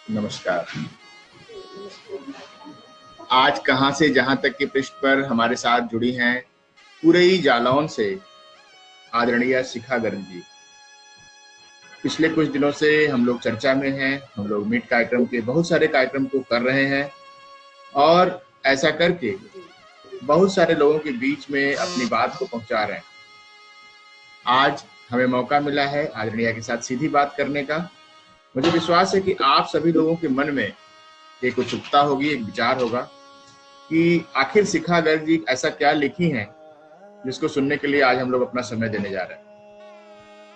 नमस्कार। आज कहाँ से जहाँ तक के पृष्ठ पर हमारे साथ जुड़ी हैं पुरई जालौन से आदरणीय शिखा गर्ग जी। पिछले कुछ दिनों से हम लोग चर्चा में हैं, हम लोग मीट कार्यक्रम के बहुत सारे कार्यक्रम को कर रहे हैं और ऐसा करके बहुत सारे लोगों के बीच में अपनी बात को पहुंचा रहे हैं। आज हमें मौका मिला है आदरणीय के साथ सीधी बात करने का। मुझे विश्वास है कि आप सभी लोगों के मन में एक उत्सुकता होगी, एक विचार होगा कि आखिर शिखा गर्ग जी ऐसा क्या लिखी हैं जिसको सुनने के लिए आज हम लोग अपना समय देने जा रहे हैं।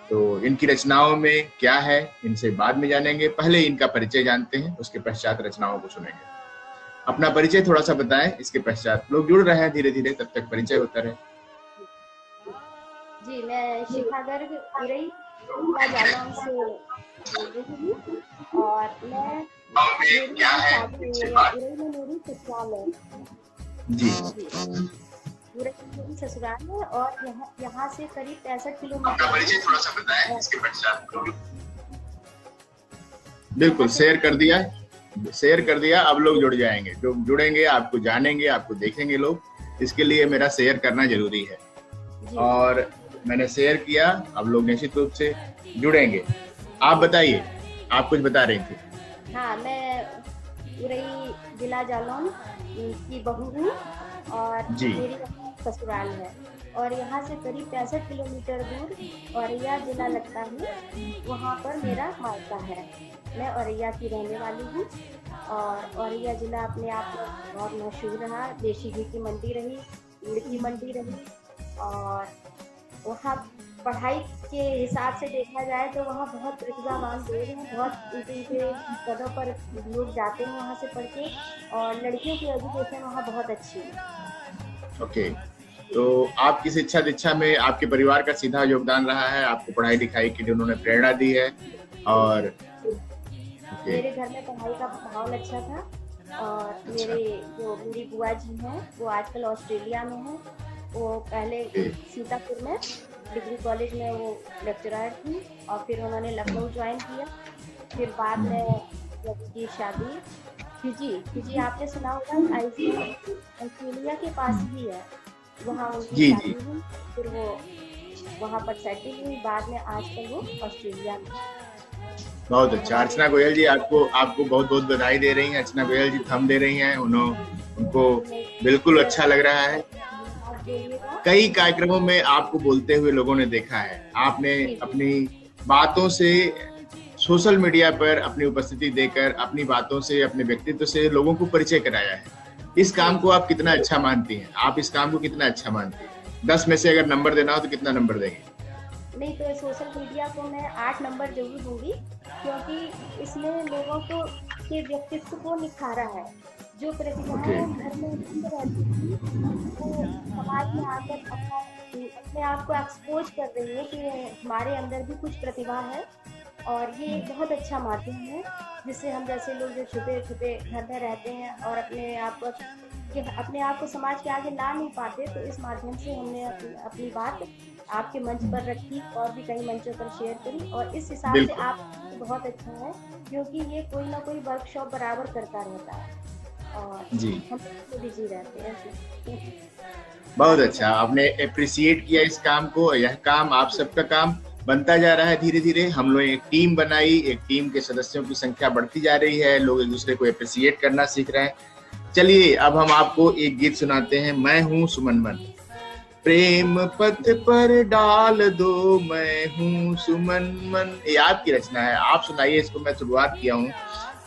तो इनकी रचनाओं में क्या है, इनसे बाद में जानेंगे। पहले इनका परिचय जानते हैं, उसके पश्चात रचनाओं को सुनेंगे। अपना परिचय थोड़ा सा बताएं, इसके पश्चात लोग जुड़ रहे हैं धीरे धीरे, तब तक परिचय होता रहे। जी, मैं शिखा गर्ग पुरई जालौन से बोल रही हूँ और मैं पुरई में मेरी ससुराल है जी। पुरई में मेरी ससुराल है और यहाँ से करीब 65 किलोमीटर। अपना परिचय थोड़ा सा बताएं, इसके पश्चात बिल्कुल शेयर कर दिया। अब लोग जुड़ जाएंगे, जो जुड़ेंगे आपको जानेंगे, आपको देखेंगे लोग। इसके लिए मेरा शेयर करना जरूरी है और मैंने शेयर किया, अब लोग निश्चित रूप से जुड़ेंगे। आप बताइए, आप कुछ बता रही थी। हाँ, मैं पुरई जिला जालौन की बहू हूँ और मेरी ससुराल है और यहाँ से करीब 65 किलोमीटर दूर औरैया जिला लगता है, वहाँ पर मेरा मायका है। मैं औरैया की रहने वाली हूँ और औरैया जिला अपने आप में बहुत मशहूर रहा। देशी घी की मंडी रही, गुड़ की मंडी रही और वहाँ पढ़ाई के हिसाब से देखा जाए तो वहाँ बहुत प्रतिभावान लोग हैं, बहुत ऊँचे पदों पर लोग जाते हैं वहाँ से पढ़ के और लड़कियों की एजुकेशन वहाँ बहुत अच्छी है। ओके, तो आपकी शिक्षा दीक्षा में आपके परिवार का सीधा योगदान रहा है, आपको पढ़ाई लिखाई के लिए उन्होंने प्रेरणा दी है और मेरे घर में पढ़ाई का माहौल अच्छा था और मेरी बुआ जी हैं वो आजकल ऑस्ट्रेलिया में हैं। वो पहले सीतापुर में डिग्री कॉलेज में वो लेक्चरर थी और फिर उन्होंने लखनऊ ज्वाइन किया। फिर बाद में जब की शादी फिजी आपने सुना होगा, ऑस्ट्रेलिया के पास ही है, वहाँ उनकी शादी हुई। फिर वो वहाँ पर सेटल हुई, बाद में आजकल वो ऑस्ट्रेलिया में। बहुत अच्छा। अर्चना गोयल जी आपको बहुत बहुत बधाई दे रही हैं। अर्चना गोयल जी थम दे रही हैं, उनको बिल्कुल अच्छा लग रहा है। कई कार्यक्रमों में आपको बोलते हुए लोगों ने देखा है। आपने अपनी बातों से सोशल मीडिया पर अपनी उपस्थिति देकर, अपनी बातों से, अपने व्यक्तित्व से लोगों को परिचय कराया है। इस काम को आप कितना अच्छा मानती हैं? आप इस काम को कितना अच्छा मानती हैं? 10 में से अगर नंबर देना हो तो कितना नंबर देंगे? नहीं तो सोशल मीडिया को मैं 8 नंबर जरूर दूंगी, क्योंकि इसने लोगों को के व्यक्तित्व को निखारा है। जो प्रतिभाएं घर में रहती थी वो समाज में आकर अपने आप को एक्सपोज कर रही है कि हमारे अंदर भी कुछ प्रतिभा है और ये एक बहुत अच्छा माध्यम है जिससे हम जैसे लोग जो छुपे छुपे घर में रहते हैं और अपने आप को समाज के आगे ला नहीं पाते, तो इस माध्यम से हमने अपनी बात आपके मंच पर रखी और भी कई मंचों पर शेयर करी और इस हिसाब से आप बहुत अच्छा है, क्योंकि ये कोई ना कोई वर्कशॉप बराबर करता रहता है और हम बिजी रहते हैं। बहुत अच्छा, आपने एप्रिशिएट किया इस काम को। यह काम आप सबका काम बनता जा रहा है धीरे धीरे। हम लोग एक टीम बनाई, एक टीम के सदस्यों की संख्या बढ़ती जा रही है, लोग एक दूसरे को एप्रिशिएट करना सीख रहे हैं। चलिए अब हम आपको एक गीत सुनाते हैं, मैं हूँ सुमन मन। प्रेम पथ पर डाल दो, मैं हूँ सुमन मन। ये आपकी रचना है, आप सुनाइए इसको। मैं शुरुआत किया हूँ।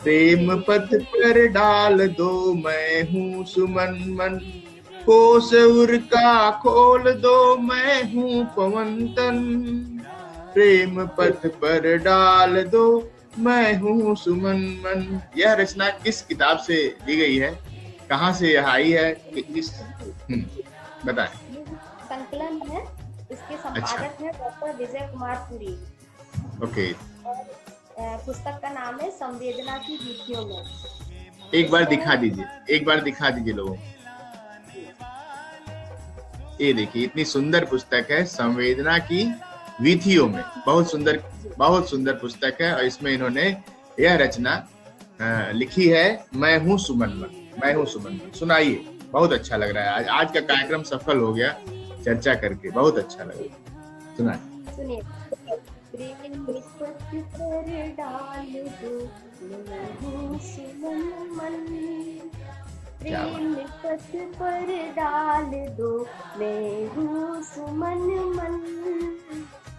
प्रेम पथ पर डाल दो, मैं हूँ सुमन मन। कोस उर का खोल दो, मैं हूँ पवन तन। प्रेम पथ पर डाल दो, मैं हूँ सुमन मन। यह रचना किस किताब से दी गई है, कहाँ से यह आई है, बताएं। संकलन है, इसके संपादक हैं डॉक्टर विजय कुमार पुरी। ओके। पुस्तक का नाम है संवेदना की वीथियों में। एक बार दिखा दीजिए लोगों। ये देखिए, इतनी सुंदर पुस्तक है संवेदना की वीथियों में। बहुत सुंदर पुस्तक है और इसमें इन्होंने यह रचना लिखी है, मैं हूँ सुमन मन, मैं हूँ सुमन मन। सुनाइए, बहुत अच्छा लग रहा है। आज का कार्यक्रम सफल हो गया, चर्चा करके बहुत अच्छा लगा। सुनाइए। सुनिए। प्रेम पथ पर डाल दो, मैं हूँ सुमन मन। क्या बात। प्रेम पथ पर डाल दो, मैं हूँ सुमन मन।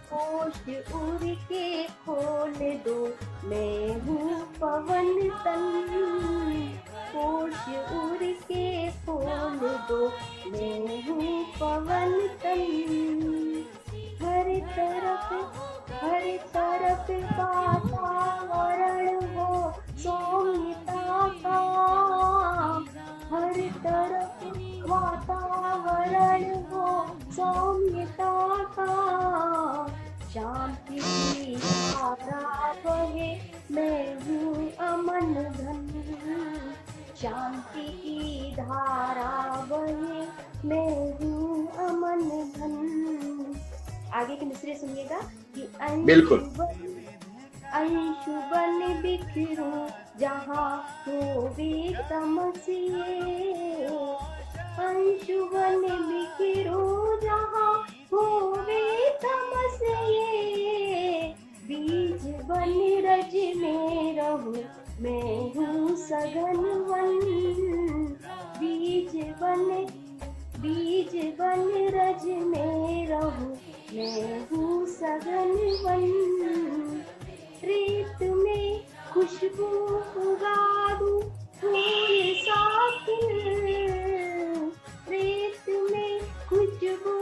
होश उड़ के खोल दो, मैं हूँ पवन तन। होश उड़ के खोल दो, मैं हूँ पवन तन। हर तरफ वातावरण हो सौम्यता का। हर तरफ वातावरण हो सौम्यता का। शांति की धारा बहे, मैं हूँ अमन धन। शांति की धारा बहे, मैं हूँ अमन धन। आगे की मिसरे सुनिएगा कि बिल्कुल। अंशुबन बिखरू जहाँ होवे तमसिए। अंशुबन बिखरू जहाँ होवे तमसिए। बीज बन रज में रहूं, मैं हूँ सघन वन। बीज बन रज में रहूं, मैं हूँ सघन वन। रेत में खुशबू उगा दूं, फूल सा खिल। रेत में खुशबू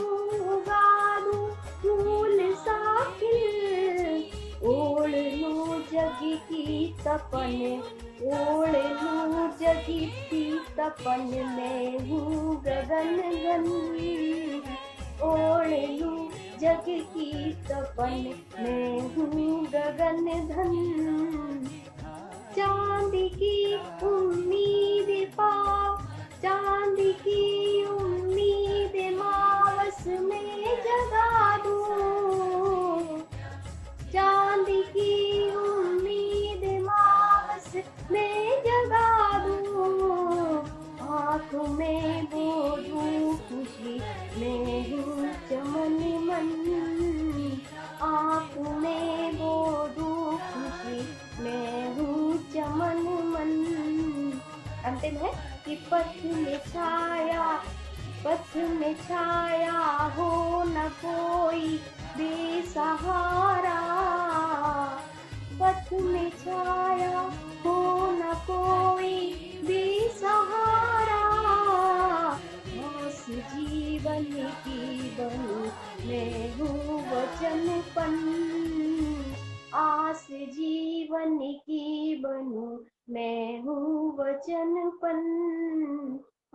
उगा दूं, फूल सा खिल। ओढ़ लो जग की तपन, ओढ़ लो जग की तपन, मैं हूँ गगन गन। ओढ़ लो जग की तपन, मैं हूँ गगन धन। चांद की उम्मीद पाओ, चांद की उम्मीद मावस में जगा दूं। चांद की उम्मीद मावस में जगा दूं। आँख में बो दूं खुशी, मैं हूँ चमन मन। आँख में बो दूं खुशी, मैं हूँ चमन मन। अंतिम है कि पथ में छाया हो न कोई बेसहारा। पथ में छाया हो न कोई बेसहारा। आस जीवन की बनूं, मैं हूँ वचनपन। आस जीवन की बनूं, मैं हूँ वचनपन।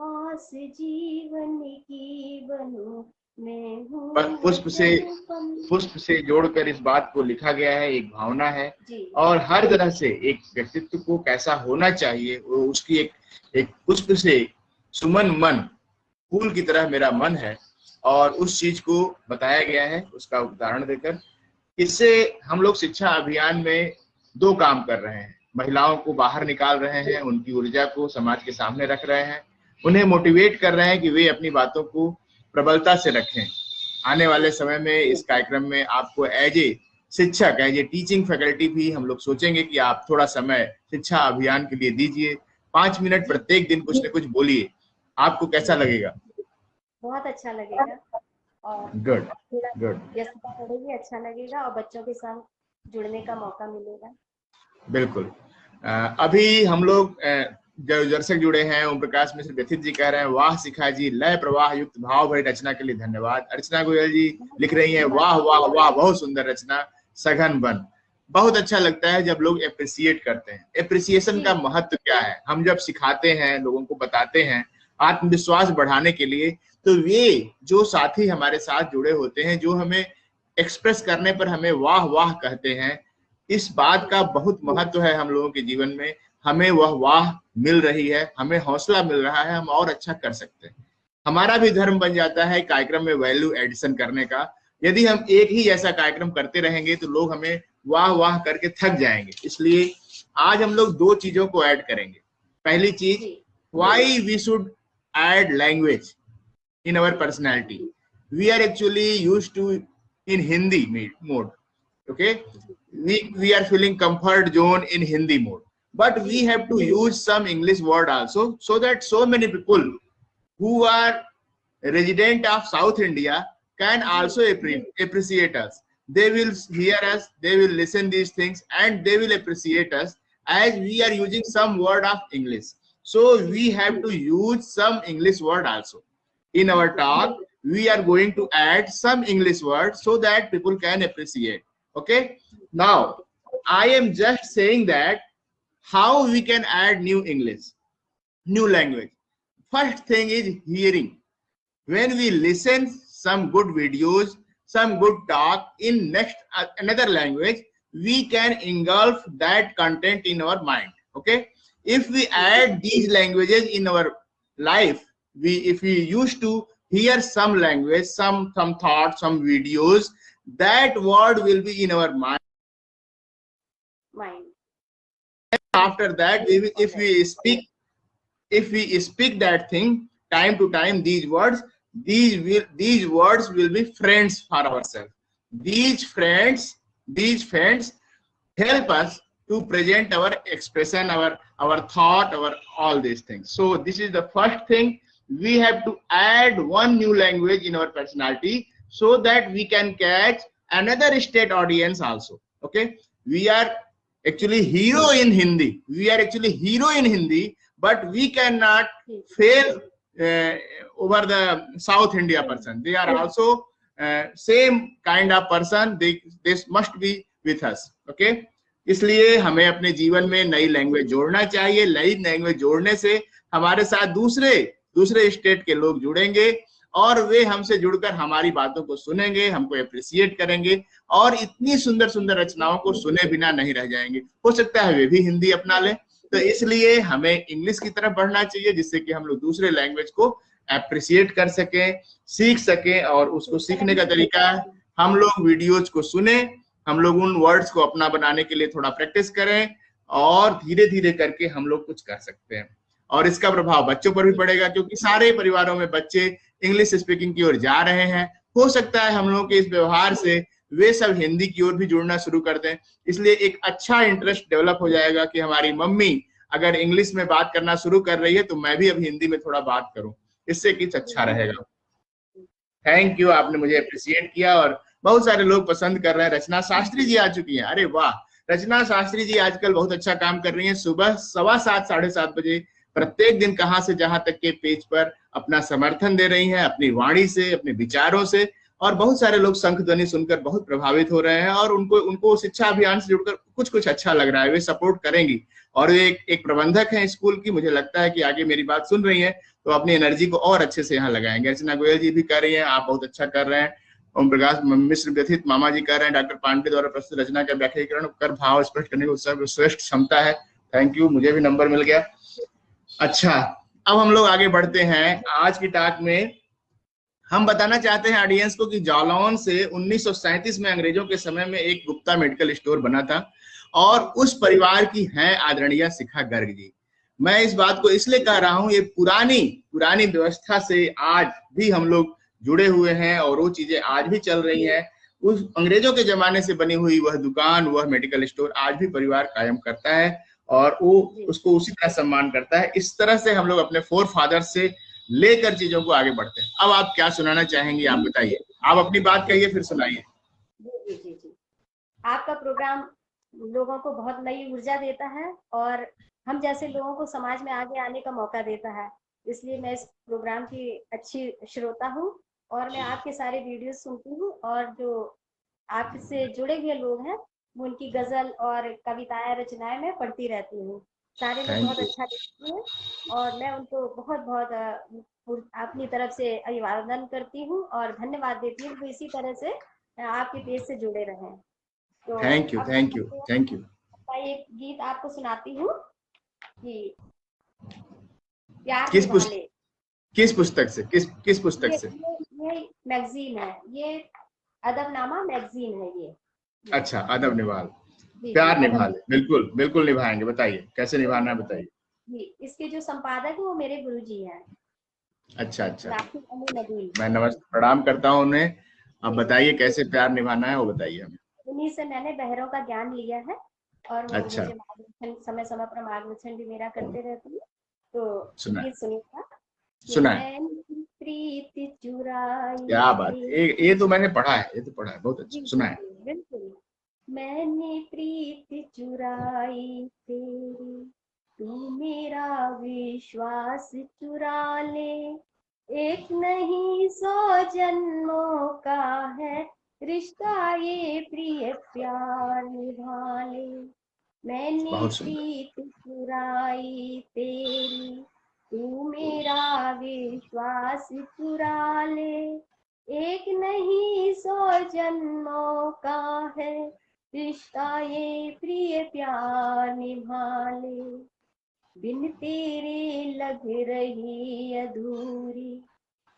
आस जीवन की बनूं, मैं हूँ पुष्प से जोड़कर इस बात को लिखा गया है, एक भावना है। जी। और हर तरह से एक व्यक्तित्व को कैसा होना चाहिए, वो उसकी एक पुष्प से सुमन मन, फूल की तरह मेरा मन है, और उस चीज को बताया गया है उसका उदाहरण देकर। इससे हम लोग शिक्षा अभियान में दो काम कर रहे हैं। महिलाओं को बाहर निकाल रहे हैं, उनकी ऊर्जा को समाज के सामने रख रहे हैं, उन्हें मोटिवेट कर रहे हैं कि वे अपनी बातों को प्रबलता से रखें। आने वाले समय में इस कार्यक्रम में आपको एज ए शिक्षक, एज ए टीचिंग फैकल्टी भी हम लोग सोचेंगे कि आप थोड़ा समय शिक्षा अभियान के लिए दीजिए। 5 मिनट प्रत्येक दिन कुछ न कुछ बोलिए। आपको कैसा लगेगा? बहुत अच्छा लगेगा, और गुड गुड। व्यस्तता बढ़ेगी, अच्छा लगेगा और बच्चों के साथ जुड़ने का मौका मिलेगा। बिल्कुल। अभी हम लोग जो दर्शक जुड़े हैं, ओम प्रकाश मिश्र व्यथित जी कह रहे हैं, वाह शिखा जी, लय प्रवाह युक्त भाव भरी रचना के लिए धन्यवाद। अर्चना गोयल जी लिख रही हैं, वाह वाह वाह, बहुत सुंदर रचना, सघन बन। बहुत अच्छा लगता है जब लोग एप्रिसिएट करते हैं। एप्रिसिएशन का महत्व क्या है? हम जब सिखाते हैं, लोगों को बताते हैं आत्मविश्वास बढ़ाने के लिए, तो ये जो साथी हमारे साथ जुड़े होते हैं, जो हमें एक्सप्रेस करने पर हमें वाह वाह कहते हैं, इस बात का बहुत महत्व है हम लोगों के जीवन में। हमें वह वाह मिल रही है, हमें हौसला मिल रहा है, हम और अच्छा कर सकते हैं। हमारा भी धर्म बन जाता है कार्यक्रम में वैल्यू एडिशन करने का। यदि हम एक ही जैसा कार्यक्रम करते रहेंगे तो लोग हमें वाह वाह करके थक जाएंगे। इसलिए आज हम लोग दो चीजों को ऐड करेंगे। पहली चीज, why we should add language in our personality. We are actually used to in Hindi mode. Okay, we are feeling comfort zone in Hindi mode, but we have to use some English word also, so that so many people who are resident of South India can also appreciate us. They will hear us, they will listen these things, and they will appreciate us as we are using some word of English. So we have to use some English word also. In our talk, we are going to add some English words so that people can appreciate. Okay. Now, I am just saying that how we can add new English, new language. First thing is hearing. When we listen some good videos, some good talk in next another language, we can engulf that content in our mind. Okay. If we add these languages in our life, if we used to hear some language, some thoughts, some videos, that word will be in our mind. After that, if we speak that thing time to time, these words will be friends for ourselves. These friends help us to present our expression, our thought, our all these things. So this is the first thing. We have to add one new language in our personality so that we can catch another state audience also. Okay, we are actually hero in Hindi. But we cannot fail over the South India person. They are also same kind of person. They must be with us. Okay, इसलिए हमें अपने जीवन में नई language जोड़ना चाहिए। नई language जोड़ने से हमारे साथ दूसरे स्टेट के लोग जुड़ेंगे और वे हमसे जुड़कर हमारी बातों को सुनेंगे, हमको अप्रिशिएट करेंगे और इतनी सुंदर सुंदर रचनाओं को सुने बिना नहीं रह जाएंगे। हो सकता है वे भी हिंदी अपना लें। तो इसलिए हमें इंग्लिश की तरफ बढ़ना चाहिए, जिससे कि हम लोग दूसरे लैंग्वेज को अप्रिशिएट कर सकें, सीख सकें। और उसको सीखने का तरीका, हम लोग वीडियोज को सुने, हम लोग उन वर्ड्स को अपना बनाने के लिए थोड़ा प्रैक्टिस करें और धीरे धीरे करके हम लोग कुछ कर सकते हैं। और इसका प्रभाव बच्चों पर भी पड़ेगा, क्योंकि सारे परिवारों में बच्चे इंग्लिश स्पीकिंग की ओर जा रहे हैं। हो सकता है हम लोगों के इस व्यवहार से वे सब हिंदी की ओर भी जुड़ना शुरू कर दें। इसलिए एक अच्छा इंटरेस्ट डेवलप हो जाएगा कि हमारी मम्मी अगर इंग्लिश में बात करना शुरू कर रही है तो मैं भी अब हिंदी में थोड़ा बात करूं, इससे कुछ अच्छा रहेगा। थैंक यू, आपने मुझे अप्रिशिएट किया और बहुत सारे लोग पसंद कर रहे हैं। रचना शास्त्री जी आ चुकी हैं। अरे वाह, रचना शास्त्री जी आजकल बहुत अच्छा काम कर रही हैं। सुबह 7:15 साढ़े 7 बजे प्रत्येक दिन कहां से जहां तक के पेज पर अपना समर्थन दे रही हैं, अपनी वाणी से, अपने विचारों से। और बहुत सारे लोग शंख ध्वनि सुनकर बहुत प्रभावित हो रहे हैं और उनको शिक्षा अभियान से जुड़कर कुछ अच्छा लग रहा है। वे सपोर्ट करेंगी और वे एक प्रबंधक हैं स्कूल की। मुझे लगता है कि आगे मेरी बात सुन रही हैं तो अपनी एनर्जी को और अच्छे से यहाँ लगाएंगे। अर्चना गोयल जी भी कर रही हैं, आप बहुत अच्छा कर रहे हैं। ओम प्रकाश मिश्र व्यथित मामा जी कर रहे हैं। डॉक्टर पांडे द्वारा प्रस्तुत रचना का व्याख्याकरण कर भाव स्पष्ट करने की श्रेष्ठ क्षमता है। थैंक यू, मुझे भी नंबर मिल गया। अच्छा, अब हम लोग आगे बढ़ते हैं। आज की टॉक में हम बताना चाहते हैं ऑडियंस को कि जालौन से 1937 में अंग्रेजों के समय में एक गुप्ता मेडिकल स्टोर बना था और उस परिवार की हैं आदरणीय शिखा गर्ग जी। मैं इस बात को इसलिए कह रहा हूं, ये पुरानी व्यवस्था से आज भी हम लोग जुड़े हुए हैं और वो चीजें आज भी चल रही हैं। उस अंग्रेजों के जमाने से बनी हुई वह दुकान, वह मेडिकल स्टोर आज भी परिवार कायम करता है और वो उसको उसी तरह सम्मान करता है। इस तरह से हम लोग अपने फोर फादर से लेकर चीजों को आगे बढ़ते हैं। अब आप क्या सुनाना चाहेंगे, आप बताइए। आप अपनी बात कहिए फिर सुनाइए। जी, आपका प्रोग्राम लोगों को बहुत नई ऊर्जा देता है और हम जैसे लोगों को समाज में आगे आने का मौका देता है। इसलिए मैं इस प्रोग्राम की अच्छी श्रोता हूँ और मैं आपके सारे वीडियो सुनती हूँ और जो आपसे जुड़े हुए लोग हैं उनकी गजल और कविताएं, रचनाएं मैं पढ़ती रहती हूँ। सारे लोग बहुत अच्छा लिखते हैं और मैं उनको बहुत अपनी तरफ से अभिवादन करती हूँ और धन्यवाद देती हूँ। तो इसी तरह से आपके पेज से जुड़े रहें। तो थैंक यू। एक गीत आपको सुनाती हूँ कि किस पुस्तक से? किस पुस्तक से? ये मैगजीन है, ये अदबनामा मैगजीन है ये। अच्छा, अदब निवाल। जी जी प्यार निभा ले, अल्हम्दुलिल्लाह। बिल्कुल बिल्कुल निभाएंगे, बताइए कैसे तो निभाना है, बताइए। जी, इसके जो संपादक है वो मेरे गुरुजी हैं, अच्छा अच्छा, नासिर अली नदवी। मैं नमस्ते प्रणाम करता हूँ उन्हें। अब जी, बताइए कैसे प्यार निभाना है, वो बताइए हमें। उन्हीं से मैंने बहरों का ज्ञान लिया है, और वो अच्छा, मुझे मार्गदर्शन समय समय पर मार्गदर्शन भी मेरा करते रहते हैं। तो सुना गीत सुनिएगा कि सुना है। मैंने प्रीत चुराई क्या बात थी। है, ये तो मैंने पढ़ा है, ये तो पढ़ा है, बहुत जी अच्छा, जी सुना है। जी बिल्कुल। मैंने प्रीत चुराई तेरी, तू मेरा विश्वास चुरा ले। एक नहीं सौ जन्मों का है रिश्ता, ये प्रिय प्यार निभा ले। मैंने बहुत सुंदर। प्रीत चुराई तेरी, तू मेरा विश्वास चुरा ले। एक नहीं सौ जन्मों का है रिश्ता, ये प्रिय प्यार निभा ले। बिन तेरे लग रही अधूरी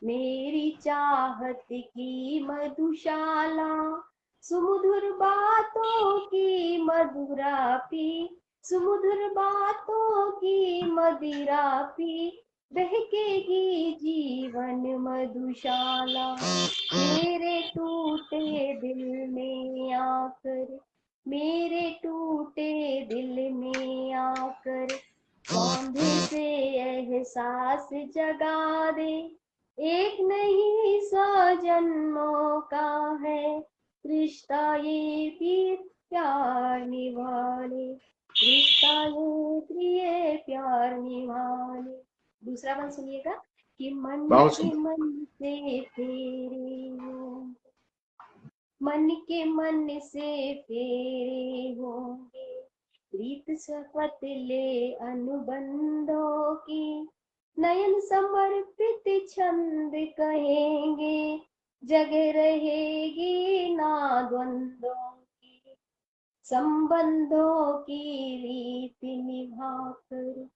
मेरी चाहत की मधुशाला। सुमधुर बातों की मधुरा पी, सुमधुर बातों की मदिरा पी, बहकेगी जीवन मधुशाला। मेरे टूटे दिल में आकर, मेरे टूटे दिल में आकर सौंधे से एहसास जगा दे। एक नहीं सौ जन्मों का है रिश्ता, ये भी प्यार निभाने, रिश्ता ये प्रिय प्यार निभाने। दूसरा मन सुनिएगा कि मन बहुत के सुंदर। मन से फेरे हो, मन के मन से फेरे होंगे, प्रीत शपथ ले अनुबंधों की, नयन समर्पित छंद कहेंगे, जग रहेगी ना द्वंद्वों की। संबंधों की रीत निभाकर,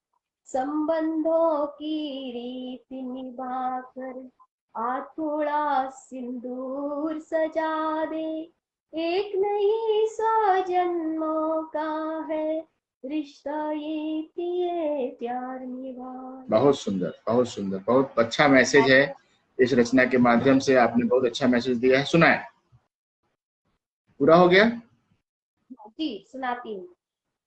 संबंधों की रीत निभाकर आ थोड़ा सिंदूर सजा दे। एक नहीं सौ जन्मों का है रिश्ता, ये पिए प्यार निभा। बहुत सुंदर, बहुत सुंदर, बहुत अच्छा मैसेज है। इस रचना के माध्यम से आपने बहुत अच्छा मैसेज दिया है। सुना है, पूरा हो गया। जी सुनाती हूँ।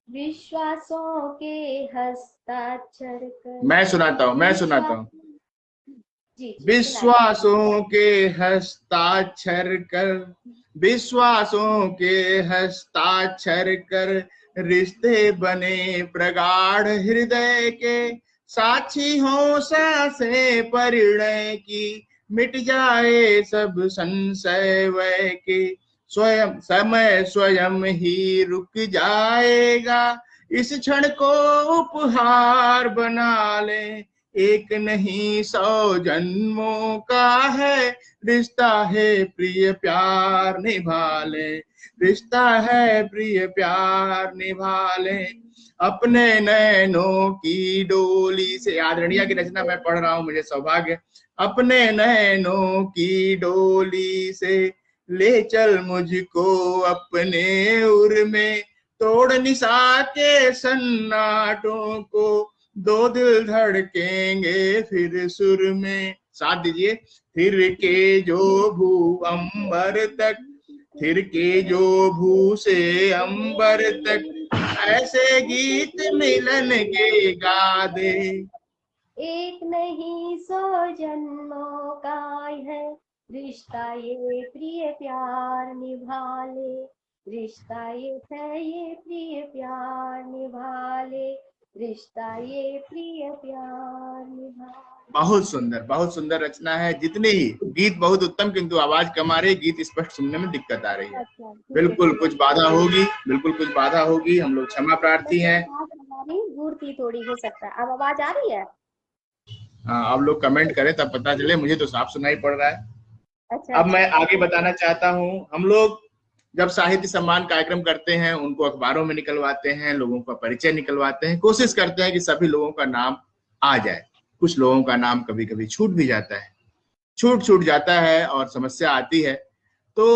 विश्वासों के हस्ताक्षर कर, मैं सुनाता हूँ, मैं सुनाता विश्वास। हूँ। जी जी सुनाइए। विश्वासों के हस्ताक्षर कर, विश्वासों के हस्ताक्षर कर, रिश्ते बने प्रगाढ़ हृदय के, साक्षी हो सांसें परिणय की, मिट जाए सब संशय वय के, स्वयं समय स्वयं ही रुक जाएगा, इस क्षण को उपहार बना ले। एक नहीं सौ जन्मों का है रिश्ता, है प्रिय प्यार निभा ले, रिश्ता है प्रिय प्यार निभा ले। अपने नैनों की डोली से, आदरणीय की रचना मैं पढ़ रहा हूँ, मुझे सौभाग्य। अपने नैनों की डोली से ले चल मुझको अपने उर में, तोड़ निशा के सन्नाटों को, दो दिल धड़केंगे फिर सुर में। साथ दीजिए। फिर के जो भू अंबर तक, फिर के जो भू से अंबर तक, ऐसे गीत मिलन के गा दे। एक नहीं सौ जन्मों का है रिश्ता, ये प्रिय प्यार निभा ले। रिश्ता ये है, ये प्रिय प्यार निभा ले। रिश्ता ये प्रिय प्यार निभा ले। बहुत सुंदर रचना है। जितनी ही गीत बहुत उत्तम, किंतु आवाज कम आ रही, गीत स्पष्ट सुनने में दिक्कत आ रही है। अच्छा बिल्कुल ठीक है कुछ बाधा होगी, बिल्कुल कुछ बाधा होगी, हम लोग क्षमा प्रार्थी बस हैं। आवाज हमारी दूर थी थोड़ी, हो सकता है। अब आवाज आ रही है। हाँ, आप लोग कमेंट करें तब पता चले, मुझे तो साफ सुनाई पड़ रहा है। अच्छा अब अच्छा मैं अच्छा। आगे बताना चाहता हूँ, हम लोग जब साहित्य सम्मान कार्यक्रम करते हैं, उनको अखबारों में निकलवाते हैं, लोगों का परिचय निकलवाते हैं, कोशिश करते हैं कि सभी लोगों का नाम आ जाए। कुछ लोगों का नाम कभी कभी छूट भी जाता है, छूट जाता है और समस्या आती है। तो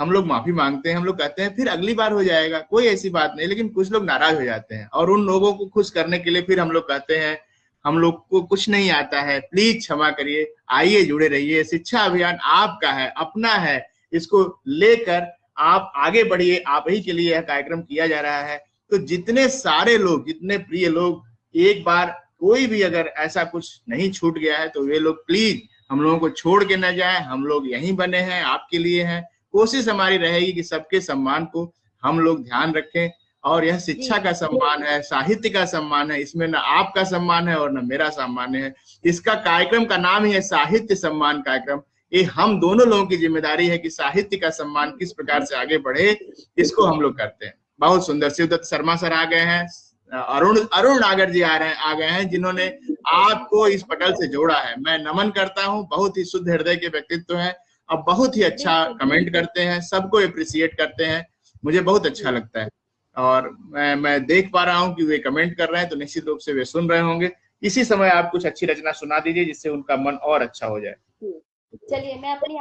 हम लोग माफी मांगते हैं, हम लोग कहते हैं फिर अगली बार हो जाएगा, कोई ऐसी बात नहीं, लेकिन कुछ लोग नाराज हो जाते हैं और उन लोगों को खुश करने के लिए फिर हम लोग कहते हैं हम लोग को कुछ नहीं आता है, प्लीज क्षमा करिए, आइए जुड़े रहिए, शिक्षा अभियान आपका है, अपना है, इसको लेकर आप आगे बढ़िए, आप ही के लिए यह कार्यक्रम किया जा रहा है। तो जितने सारे लोग, जितने प्रिय लोग, एक बार कोई भी अगर ऐसा कुछ नहीं छूट गया है तो वे लोग प्लीज हम लोगों को छोड़ के न जाए, हम लोग यहीं बने हैं, आपके लिए हैं। कोशिश हमारी रहेगी कि सबके सम्मान को हम लोग ध्यान रखें, और यह शिक्षा का सम्मान है, साहित्य का सम्मान है, इसमें न आपका सम्मान है और न मेरा सम्मान है। इसका कार्यक्रम का नाम ही है साहित्य सम्मान कार्यक्रम। ये हम दोनों लोगों की जिम्मेदारी है कि साहित्य का सम्मान किस प्रकार से आगे बढ़े, इसको हम लोग करते हैं। बहुत सुंदर। शिवदत्त शर्मा सर आ गए हैं, अरुण नागर जी आ गए हैं, जिन्होंने आपको इस पटल से जोड़ा है। मैं नमन करता हूँ, बहुत ही शुद्ध हृदय के व्यक्तित्व है, अब बहुत ही अच्छा कमेंट करते हैं, सबको अप्रिशिएट करते हैं, मुझे बहुत अच्छा लगता है। और मैं देख पा रहा हूँ कि वे कमेंट कर रहे हैं, तो निश्चित रूप से वे सुन रहे होंगे। इसी समय आप कुछ अच्छी रचना सुना दीजिए जिससे उनका मन और अच्छा हो जाए। चलिए, मैं अपनी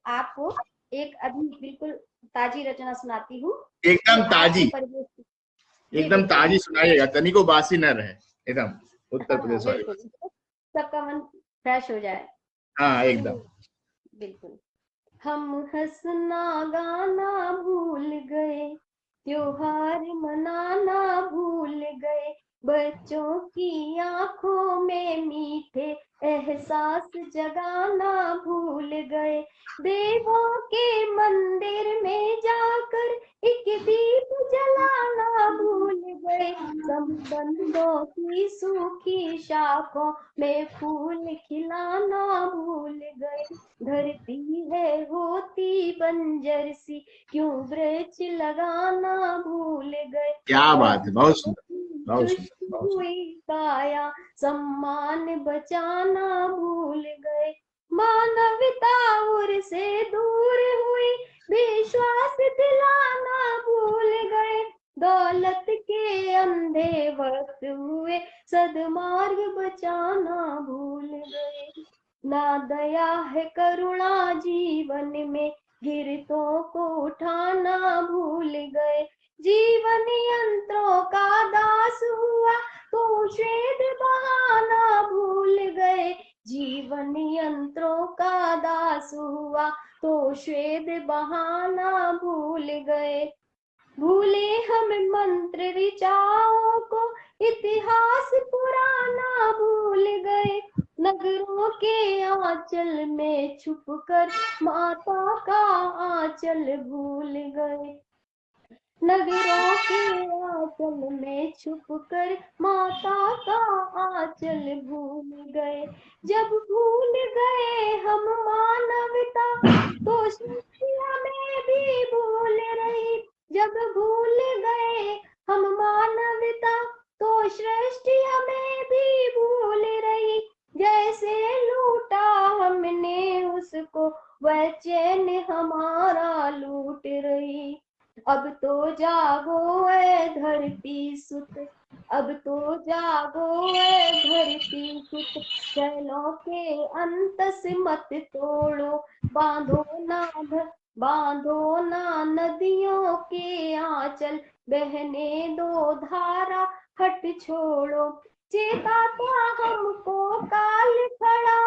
आपको एक अभी बिल्कुल ताजी रचना सुनाती हूँ। एकदम ताजी, एकदम ताजी सुनाइएगा, तनिको बासी न रहे, एकदम उत्तर प्रदेश वाली, सबका मन फ्रेश हो जाए। हाँ एकदम बिल्कुल। हम हंसना गाना भूल गए, त्योहार मनाना भूल गए, बच्चों की आंखों में मीठे एहसास जगाना भूल गए, देवों के मंदिर में जाकर एक दीप जलाना भूल गए, संबंधों की सूखी शाखों में फूल खिलाना भूल गए, धरती है होती बंजर सी, क्यों वृक्ष लगाना भूल गए। क्या बात है, बहुत सुंदर, बहुत सुंदर हुई काया सम्मान बचाना भूल गए, मानवता उर से दूर हुई, विश्वास दिलाना भूल गए, दौलत के अंधे वक्त हुए, सदमार्ग बचाना भूल गए, ना दया है करुणा जीवन में, गिरतों को उठाना भूल गए, जीवन यंत्रों का दास हुआ तो श्वेत बहाना भूल गए, जीवन यंत्रों का दास हुआ तो श्वेत बहाना भूल गए, भूले हम मंत्र ऋचाओं को, इतिहास पुराना भूल गए, नगरों के आंचल में छुपकर माता का आंचल भूल गए, नगरों के आंचल में छुपकर माता का आंचल भूल गए, जब भूल गए हम मानवता तो सृष्टि हमें भी भूल रही, जब भूल गए हम मानवता तो सृष्टि हमें भी भूल रही, जैसे लूटा हमने उसको वह चैन हमारा लूट रही, अब तो जागो ऐ धरती सुत, अब तो जागो ऐ धरती सुत, चैलों के अंतस मत तोड़ो, बांधो ना नदियों के आंचल, बहने दो धारा हट छोड़ो, चेताता हमको काल खड़ा,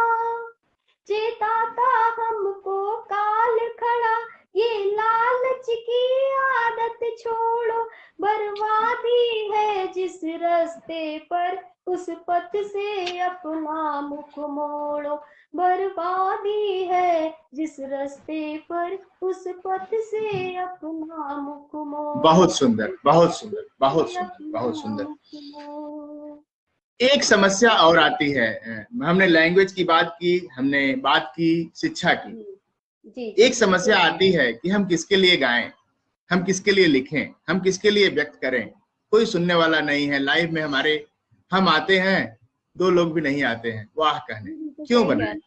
चेताता हमको काल खड़ा, ये लालच की आदत छोड़ो, बर्बादी है जिस रास्ते पर उस पथ से अपना मुख मोड़ो, बर्बादी है जिस रास्ते पर उस पथ से अपना मुख मोड़ो। बहुत सुंदर, बहुत सुंदर, बहुत सुंदर, बहुत सुंदर। एक समस्या और आती है, हमने लैंग्वेज की बात की, हमने बात की शिक्षा की, एक समस्या आती है कि हम किसके लिए गाएं, हम किसके लिए लिखें, हम किसके लिए व्यक्त करें, कोई सुनने वाला नहीं है लाइव में हमारे, हम आते हैं 2 लोग भी नहीं आते हैं, वाह कहने, क्यों बनाएं,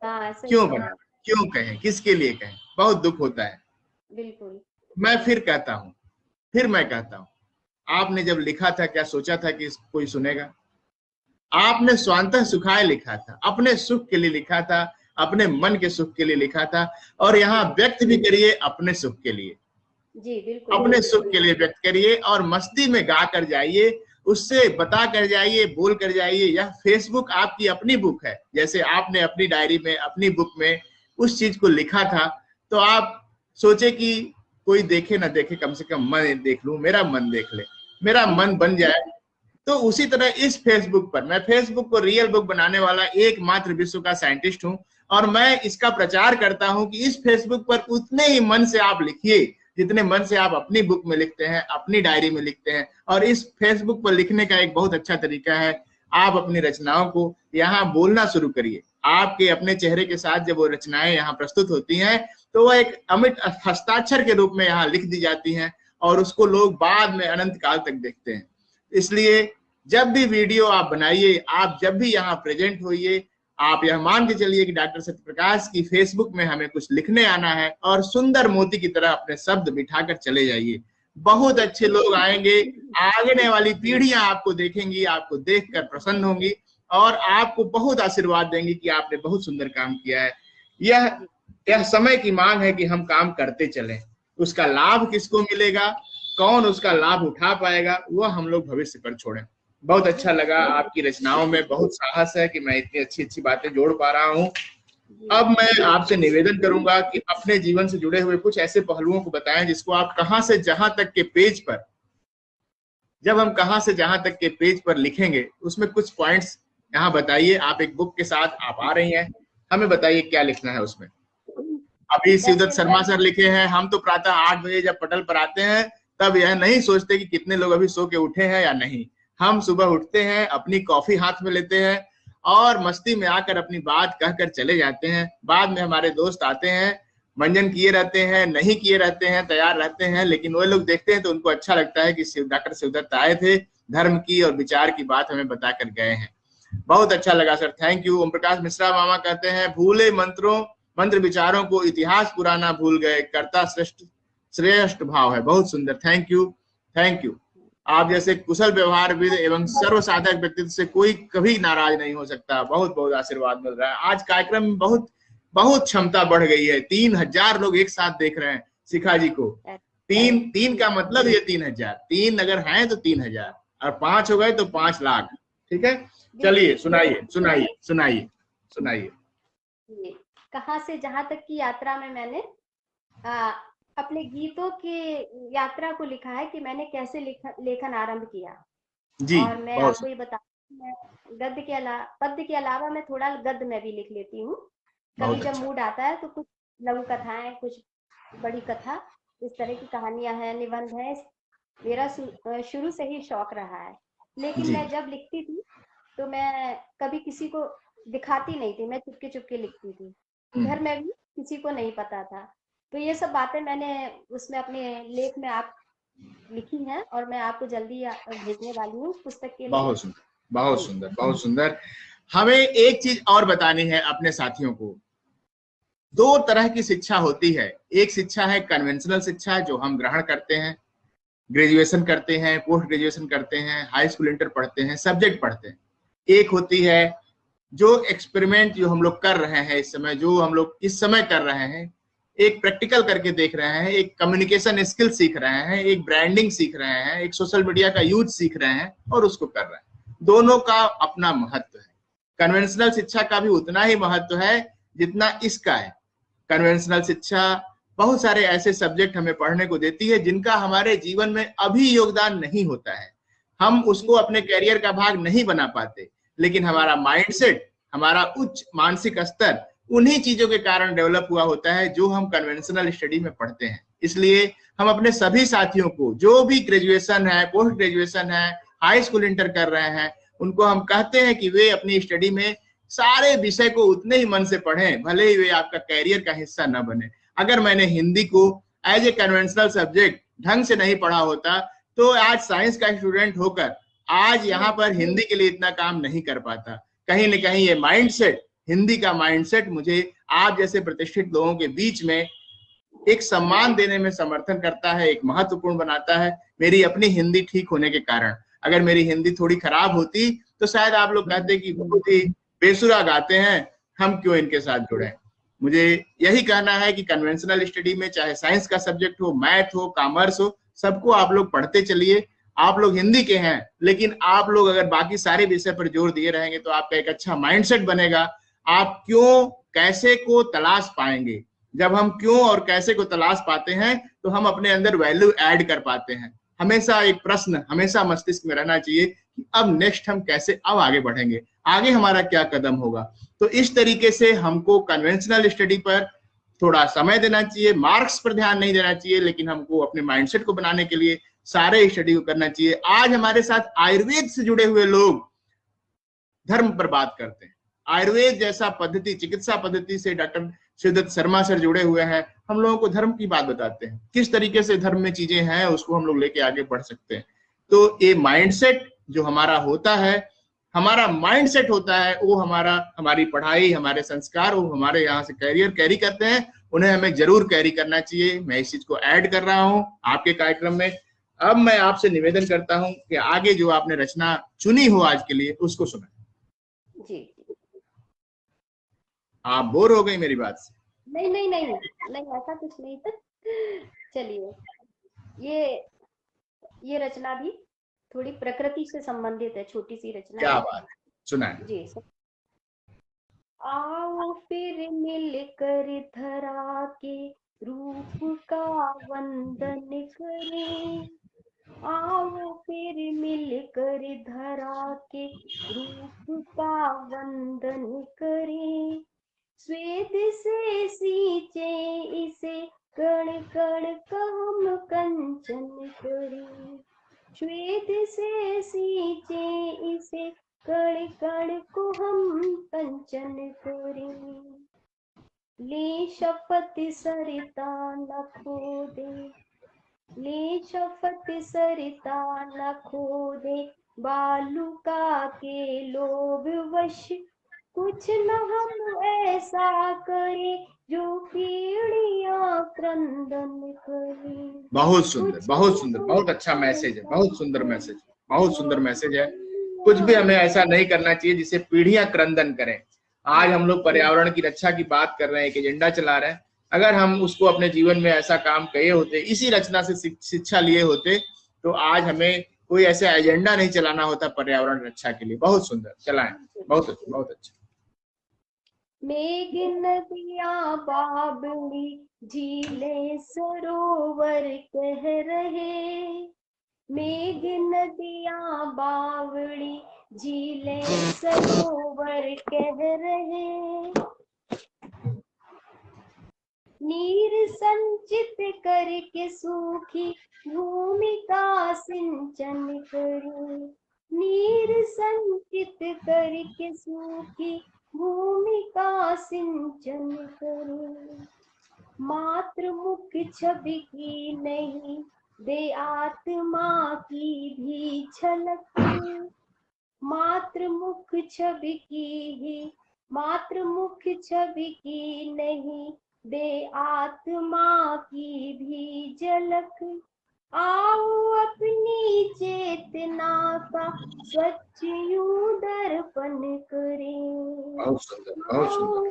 क्यों बनाएं, क्यों कहें, किसके लिए कहें, बहुत दुख होता है। बिल्कुल। मैं फिर कहता हूँ, आपने जब लिखा था क्या सोचा था कि कोई सुनेगा? आपने स्वांतः सुखाए लिखा था, अपने सुख के लिए लिखा था, अपने मन के सुख के लिए लिखा था, और यहाँ व्यक्त भी करिए अपने सुख के लिए। जी बिल्कुल, अपने सुख के लिए व्यक्त करिए और मस्ती में गा कर जाइए, उससे बता कर जाइए, बोल कर जाइए। यह फेसबुक आपकी अपनी बुक है। जैसे आपने अपनी डायरी में, अपनी बुक में उस चीज को लिखा था, तो आप सोचे कि कोई देखे ना देखे, कम से कम मैं देख लूं, मेरा मन देख ले, मेरा मन बन जाए। तो उसी तरह इस फेसबुक पर, मैं फेसबुक को रियल बुक बनाने वाला एकमात्र विश्व का साइंटिस्ट हूं, और मैं इसका प्रचार करता हूं कि इस फेसबुक पर उतने ही मन से आप लिखिए जितने मन से आप अपनी बुक में लिखते हैं, अपनी डायरी में लिखते हैं। और इस फेसबुक पर लिखने का एक बहुत अच्छा तरीका है, आप अपनी रचनाओं को यहाँ बोलना शुरू करिए। आपके अपने चेहरे के साथ जब वो रचनाएं यहाँ प्रस्तुत होती हैं, तो वह एक अमिट हस्ताक्षर के रूप में यहाँ लिख दी जाती हैं, और उसको लोग बाद में अनंत काल तक देखते हैं। इसलिए जब भी वीडियो आप बनाइए, आप जब भी यहाँ प्रेजेंट होइए, आप यह मान के चलिए कि डॉक्टर सत्यप्रकाश की फेसबुक में हमें कुछ लिखने आना है, और सुंदर मोती की तरह अपने शब्द बिठाकर चले जाइए। बहुत अच्छे लोग आएंगे, आगे वाली पीढ़ियां आपको देखेंगी, आपको देखकर प्रसन्न होंगी, और आपको बहुत आशीर्वाद देंगी कि आपने बहुत सुंदर काम किया है। यह समय की मांग है कि हम काम करते चलें। उसका लाभ किसको मिलेगा, कौन उसका लाभ उठा पाएगा, वह हम लोग भविष्य पर छोड़ें। बहुत अच्छा लगा, आपकी रचनाओं में बहुत साहस है कि मैं इतनी अच्छी अच्छी बातें जोड़ पा रहा हूँ। अब मैं आपसे निवेदन करूंगा कि अपने जीवन से जुड़े हुए कुछ ऐसे पहलुओं को बताएं जिसको आप कहां से जहां तक के पेज पर, जब हम कहां से जहां तक के पेज पर लिखेंगे, उसमें कुछ पॉइंट्स यहाँ बताइए। आप एक बुक के साथ आप आ रही हैं, हमें बताइए क्या लिखना है उसमें। अभी शिवदत्त शर्मा सर लिखे हैं, हम तो प्रातः 8 बजे जब पटल पर आते हैं, तब यह नहीं सोचते कि कितने लोग अभी सो के उठे हैं या नहीं। हम सुबह उठते हैं, अपनी कॉफी हाथ में लेते हैं, और मस्ती में आकर अपनी बात कहकर चले जाते हैं। बाद में हमारे दोस्त आते हैं, मंजन किए रहते हैं, नहीं किए रहते हैं, तैयार रहते हैं, लेकिन वो लोग देखते हैं तो उनको अच्छा लगता है कि डॉक्टर शिवदत्त आए थे, धर्म की और विचार की बात हमें बता कर गए हैं। बहुत अच्छा लगा sir, thank you. Om Prakash Mishra मामा कहते हैं, भूले मंत्र विचारों को इतिहास पुराना भूल गए, कर्ता श्रेष्ठ भाव है। बहुत सुंदर, थैंक यू, थैंक यू। आप जैसे कुशल व्यवहारविद एवं सर्वसाधक व्यक्तित्व से कोई कभी नाराज नहीं हो सकता। बहुत बहुत आशीर्वाद मिल रहा है। आज कार्यक्रम में बहुत बहुत क्षमता बढ़ गई है। 3000 लोग एक साथ देख रहे हैं शिखा जी को। तीन का मतलब ये 3000, 3 अगर हैं तो 3000, और 5 हो गए तो 5 लाख। ठीक है, चलिए सुनाइए सुनाइए सुनाइए सुनाइए। कहाँ से जहां तक की यात्रा में मैंने अपने गीतों की यात्रा को लिखा है कि मैंने कैसे लेखन आरंभ किया जी। और मैं आपको ये बता, मैं पद्य के अलावा मैं थोड़ा गद्य में भी लिख लेती हूँ। कभी जब मूड आता है तो कुछ लघु कथाएं, कुछ बड़ी कथा, इस तरह की कहानियां हैं, निबंध है। मेरा शुरू से ही शौक रहा है। लेकिन मैं जब लिखती थी तो मैं कभी किसी को दिखाती नहीं थी, मैं चुपके चुपके लिखती थी। घर में भी किसी को नहीं पता था। तो ये सब बातें मैंने उसमें अपने लेख में आप लिखी हैं, और मैं आपको जल्दी भेजने वाली हूँ पुस्तक के लिए। बहुत सुंदर, बहुत सुंदर, बहुत सुंदर। हमें एक चीज और बतानी है अपने साथियों को। 2 तरह की शिक्षा होती है। एक शिक्षा है कन्वेंशनल शिक्षा, जो हम ग्रहण करते हैं, ग्रेजुएशन करते हैं, पोस्ट ग्रेजुएशन करते हैं, हाई स्कूल इंटर पढ़ते हैं, सब्जेक्ट पढ़ते हैं। एक होती है जो एक्सपेरिमेंट जो हम लोग कर रहे हैं इस समय, जो हम लोग इस समय कर रहे हैं, एक प्रैक्टिकल करके देख रहे हैं, एक कम्युनिकेशन स्किल सीख रहे हैं, एक ब्रांडिंग सीख रहे हैं, एक सोशल मीडिया का यूज सीख रहे हैं, और उसको कर रहे हैं। दोनों का अपना महत्व है। कन्वेंशनल शिक्षा का भी उतना ही महत्व है जितना इसका है। कन्वेंशनल शिक्षा बहुत सारे ऐसे सब्जेक्ट हमें पढ़ने को देती है जिनका हमारे जीवन में अभी योगदान नहीं होता है। हम उसको अपने कैरियर का भाग नहीं बना पाते, लेकिन हमारा माइंडसेट, हमारा उच्च मानसिक स्तर उन्हीं चीजों के कारण डेवलप हुआ होता है जो हम कन्वेंशनल स्टडी में पढ़ते हैं। इसलिए हम अपने सभी साथियों को, जो भी ग्रेजुएशन है, पोस्ट ग्रेजुएशन है, हाई स्कूल इंटर कर रहे हैं, उनको हम कहते हैं कि वे अपनी स्टडी में सारे विषय को उतने ही मन से पढ़ें, भले ही वे आपका कैरियर का हिस्सा न बने। अगर मैंने हिंदी को एज ए कन्वेंशनल सब्जेक्ट ढंग से नहीं पढ़ा होता तो आज साइंस का स्टूडेंट होकर आज यहाँ पर हिंदी के लिए इतना काम नहीं कर पाता। कहीं न कहीं ये माइंडसेट, हिंदी का माइंडसेट मुझे आप जैसे प्रतिष्ठित लोगों के बीच में एक सम्मान देने में समर्थन करता है, एक महत्वपूर्ण बनाता है। मेरी अपनी हिंदी ठीक होने के कारण, अगर मेरी हिंदी थोड़ी खराब होती तो शायद आप लोग कहते कि बहुत ही बेसुरा गाते हैं, हम क्यों इनके साथ जुड़े। मुझे यही कहना है कि कन्वेंशनल स्टडी में चाहे साइंस का सब्जेक्ट हो, मैथ हो, कॉमर्स हो, सबको आप लोग पढ़ते चलिए। आप लोग हिंदी के हैं, लेकिन आप लोग अगर बाकी सारे विषय पर जोर दिए रहेंगे तो आपका एक अच्छा माइंडसेट बनेगा। आप क्यों कैसे को तलाश पाएंगे। जब हम क्यों और कैसे को तलाश पाते हैं तो हम अपने अंदर वैल्यू ऐड कर पाते हैं। हमेशा एक प्रश्न हमेशा मस्तिष्क में रहना चाहिए कि अब नेक्स्ट हम कैसे अब आगे बढ़ेंगे, आगे हमारा क्या कदम होगा। तो इस तरीके से हमको कन्वेंशनल स्टडी पर थोड़ा समय देना चाहिए, मार्क्स पर ध्यान नहीं देना चाहिए, लेकिन हमको अपने माइंडसेट को बनाने के लिए सारे स्टडी को करना चाहिए। आज हमारे साथ आयुर्वेद से जुड़े हुए लोग धर्म पर बात करते हैं। आयुर्वेद जैसा पद्धति, चिकित्सा पद्धति से डॉक्टर शिवदत्त शर्मा सर जुड़े हुए हैं, हम लोगों को धर्म की बात बताते हैं, किस तरीके से धर्म में चीजें हैं उसको हम लोग लेके आगे बढ़ सकते हैं। तो ये माइंडसेट जो हमारा होता है, हमारा माइंडसेट होता है, वो हमारी पढ़ाई, हमारे संस्कार, वो हमारे यहाँ से कैरियर कैरी करते हैं, उन्हें हमें जरूर कैरी करना चाहिए। मैं इस चीज को ऐड कर रहा हूँ आपके कार्यक्रम में। अब मैं आपसे निवेदन करता हूँ कि आगे जो आपने रचना चुनी हो आज के लिए उसको सुना। जी, आप बोर हो गई मेरी बात से? नहीं नहीं नहीं नहीं, ऐसा कुछ नहीं था। चलिए, ये रचना भी थोड़ी प्रकृति से संबंधित है, छोटी सी रचना। क्या बात है, सुनाए जी। आओ फिर मिलकर धरा के रूप का वंदन करें, आओ फिर मिलकर धरा के रूप का वंदन करें, स्वेद से सींचे इसे कण कण का हम कंचन करें, स्वेद से सींचे इसे कण कण को हम कंचन करें, ले शपथ सरिता न खोदे, ले शपथ सरिता न खोदे, बालुका के लोभ वश कुछ न हम ऐसा करे जो पीढ़ियां क्रंदन करे। बहुत सुंदर, बहुत सुंदर, बहुत अच्छा मैसेज है, बहुत सुंदर मैसेज, बहुत सुंदर मैसेज है। कुछ भी हमें ऐसा नहीं करना चाहिए जिसे पीढ़ियां क्रंदन करें। आज हम लोग पर्यावरण की रक्षा की बात कर रहे हैं, एक एजेंडा चला रहे हैं। अगर हम उसको अपने जीवन में ऐसा काम किए होते, इसी रचना से शिक्षा लिए होते, तो आज हमें कोई ऐसा एजेंडा नहीं चलाना होता पर्यावरण रक्षा के लिए। बहुत सुंदर, चलाएं, बहुत अच्छा, बहुत अच्छा। मेघ नदियां बावली झीलें सरोवर कह रहे, मेघ नदियां बावली झीलें सरोवर कह रहे, नीर संचित करके सूखी भूमि का सिंचन करे, नीर संचित करके सूखी भूमि का सिंचन करे, मात्र मुख छवि की नहीं दे आत्मा की भी झलक, मात्र मुख छवि की ही, मात्र मुख छवि की नहीं दे आत्मा की भी झलक, आओ अपनी चेतना का स्वच्छ यूं दर्पण करें, आओ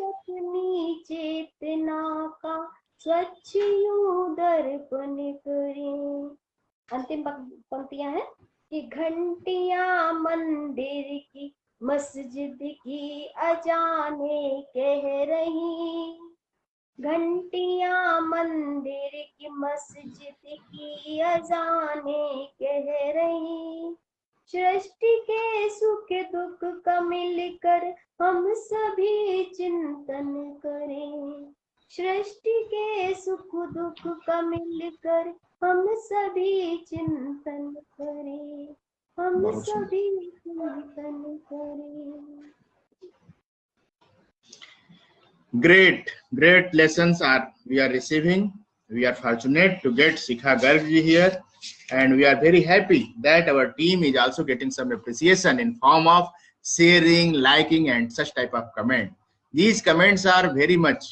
अपनी चेतना का स्वच्छ यूं दर्पण करें। अंतिम पंक्तियां हैं कि घंटियां मंदिर की मस्जिद की अजाने कह रही, घंटियां मंदिर की मस्जिद की अजाने कह रही, सृष्टि के सुख दुख का मिलकर हम सभी चिंतन करें, सृष्टि के सुख दुख का मिलकर हम सभी चिंतन करें, हम सभी चिंतन करें। Great lessons we are receiving. We are fortunate to get Shikha Garg ji here, and we are very happy that our team is also getting some appreciation in form of sharing, liking, and such type of comment. These comments are very much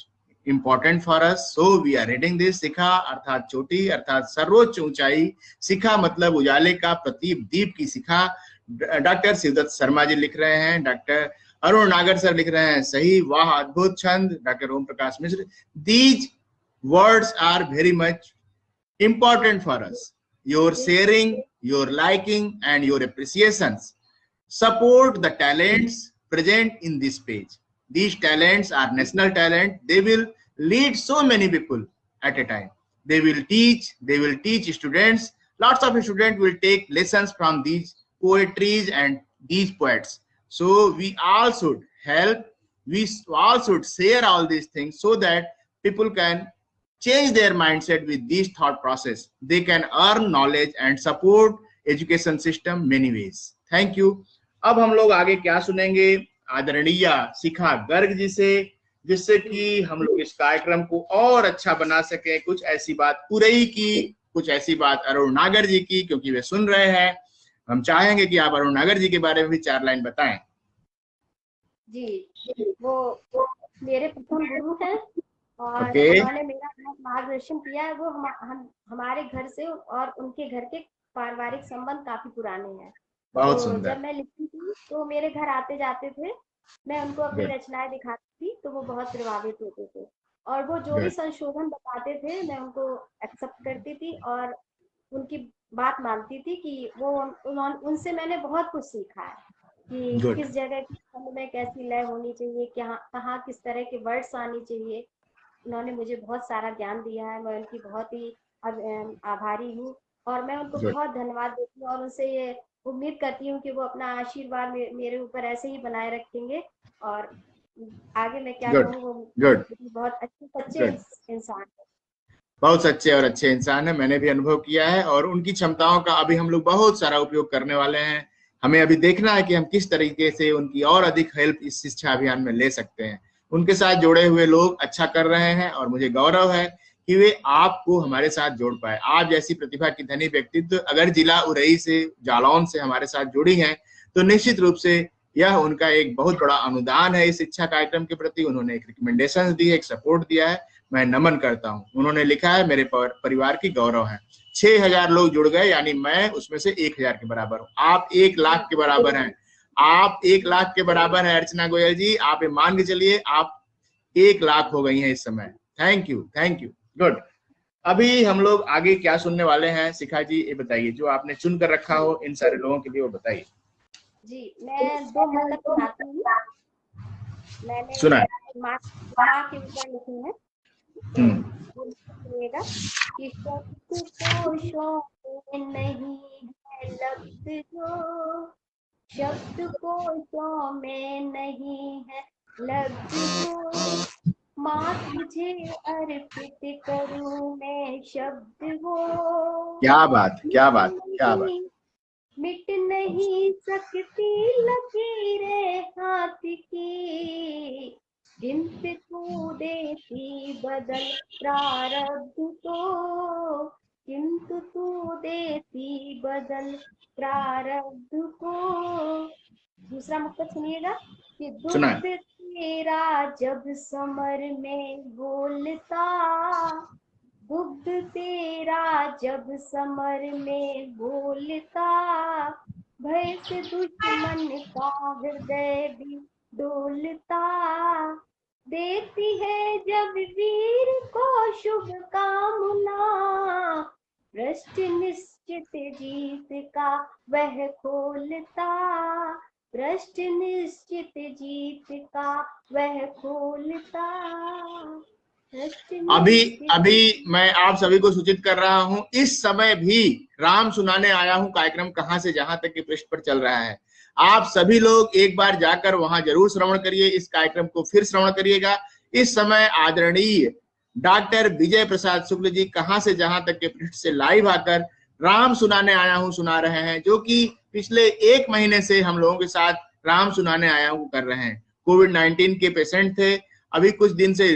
important for us, so we are reading this. शिखा अर्थात चोटी, अर्थात सर्वोच्च ऊंचाई, शिखा मतलब उजाले का प्रतीक, दीप की शिखा। Doctor Shivdatt Sharma ji लिख रहे हैं, डॉक्टर अरुण नागर सर लिख रहे हैं सही, वाह अद्भुत छंद। Doctor Om Prakash Mishra, these words are very much important for us. Your sharing, your liking, and your appreciations support the talents present in this page. These talents are national talent. They will lead so many people at a time. They will teach students. Lots of students will take lessons from these poetries and these poets. So we all should help. We all should share all these things so that people can change their mindset with this thought process. They can earn knowledge and support education system many ways. Thank you. अब हम लोग आगे क्या सुनेंगे आदरणीय शिखा गर्ग जी से, जिससे कि हम लोग इस कार्यक्रम को और अच्छा बना सके। कुछ ऐसी बात पुरई की, कुछ ऐसी बात अरुण नागर जी की, क्योंकि वे सुन रहे हैं। हम चाहेंगे कि आप अरुण नागर जी के बारे में भी 4 लाइन बताएं। जी, वो मेरे प्रथम गुरु हैं और उन्होंने मेरा बहुत मार्गदर्शन किया है। वो हमारे घर से और उनके घर के पारिवारिक संबंध काफी पुराने हैं। बहुत तो सुंदर। जब मैं लिखती थी तो मेरे घर आते जाते थे, मैं उनको अपनी रचनाएं दिखाती थी तो वो बहुत प्रभावित होते थे और वो जो भी संशोधन बताते थे मैं उनको एक्सेप्ट करती थी और उनकी बात मानती थी कि वो उनसे मैंने बहुत कुछ सीखा है कि किस जगह की छंद में कैसी लय होनी चाहिए, कहाँ किस तरह के वर्ड्स आनी चाहिए। उन्होंने मुझे बहुत सारा ज्ञान दिया है, मैं उनकी बहुत ही आभारी हूँ और मैं उनको बहुत धन्यवाद देती हूँ और उनसे ये उम्मीद करती हूँ कि वो अपना आशीर्वाद मेरे ऊपर ऐसे ही बनाए रखेंगे और आगे मैं क्या कहूँ, वो बहुत अच्छे सच्चे इंसान है। बहुत सच्चे और अच्छे इंसान है, मैंने भी अनुभव किया है और उनकी क्षमताओं का अभी हम लोग बहुत सारा उपयोग करने वाले हैं। हमें अभी देखना है कि हम किस तरीके से उनकी और अधिक हेल्प इस शिक्षा अभियान में ले सकते हैं। उनके साथ जुड़े हुए लोग अच्छा कर रहे हैं और मुझे गौरव है कि वे आपको हमारे साथ जोड़ पाए। आप जैसी प्रतिभा की धनी व्यक्तित्व अगर जिला उरई से, जालौन से हमारे साथ जुड़ी हैं तो निश्चित रूप से यह उनका एक बहुत बड़ा अनुदान है इस शिक्षा कार्यक्रम के प्रति। उन्होंने एक रिकमेंडेशन दी है, एक सपोर्ट दिया है, मैं नमन करता हूं। उन्होंने लिखा है मेरे परिवार की गौरव है। 6000 लोग जुड़ गए, यानी मैं उसमें से 1000 के बराबर हूं। आप 1 लाख के बराबर हैं। आप 1 लाख के बराबर है अर्चना गोयल जी। आप ये मान के चलिए आप 1 लाख हो गई हैं इस समय। Thank you, thank you, good. अभी हम लोग आगे क्या सुनने वाले हैं शिखा जी, ये बताइए, जो आपने चुन कर रखा हो इन सारे लोगों के लिए, वो बताइए। जी, मैं 2 मुक्तक सुनाती हूँ। मैंने सुना माँ के ऊपर लिखे हैं। सुनिएगा कि शब्द कोशों में नहीं है लफ्ज जो, शब्द कोशों में नहीं है लफ्ज जो, माँ तुझे अर्पित करूँ मैं शब्द वो। क्या बात, क्या बात, क्या बात। मिट नहीं सकती लकीरें हाथ की, गिनत तू देती बदल प्रारब्ध को, किंतु तू देती बदल प्रारब्ध को। दूसरा मुक्तक सुनिएगा कि दुग्ध तेरा जब समर में बोलता, दुग्ध तेरा जब समर में बोलता, भय से दुश्मन का हृदय भी डोलता, देती है जब वीर को शुभ कामना, भ्रष्ट निश्चित जीत का वह खोलता, भ्रष्ट निश्चित जीत का वह खोलता। अभी मैं आप सभी को सूचित कर रहा हूं, इस समय भी राम सुनाने आया हूं कार्यक्रम कहां से जहां तक के पृष्ठ पर चल रहा है। आप सभी लोग एक बार जाकर वहां जरूर श्रवण करिए, इस कार्यक्रम को फिर श्रवण करिएगा। इस समय आदरणीय डॉक्टर विजय प्रसाद शुक्ल जी कहां से जहां तक के पृष्ठ से लाइव आकर राम सुनाने आया हूं सुना रहे हैं, जो कि पिछले 1 महीने से हम लोगों के साथ राम सुनाने आया हूं कर रहे हैं। कोविड-19 के पेशेंट थे, अभी कुछ दिन से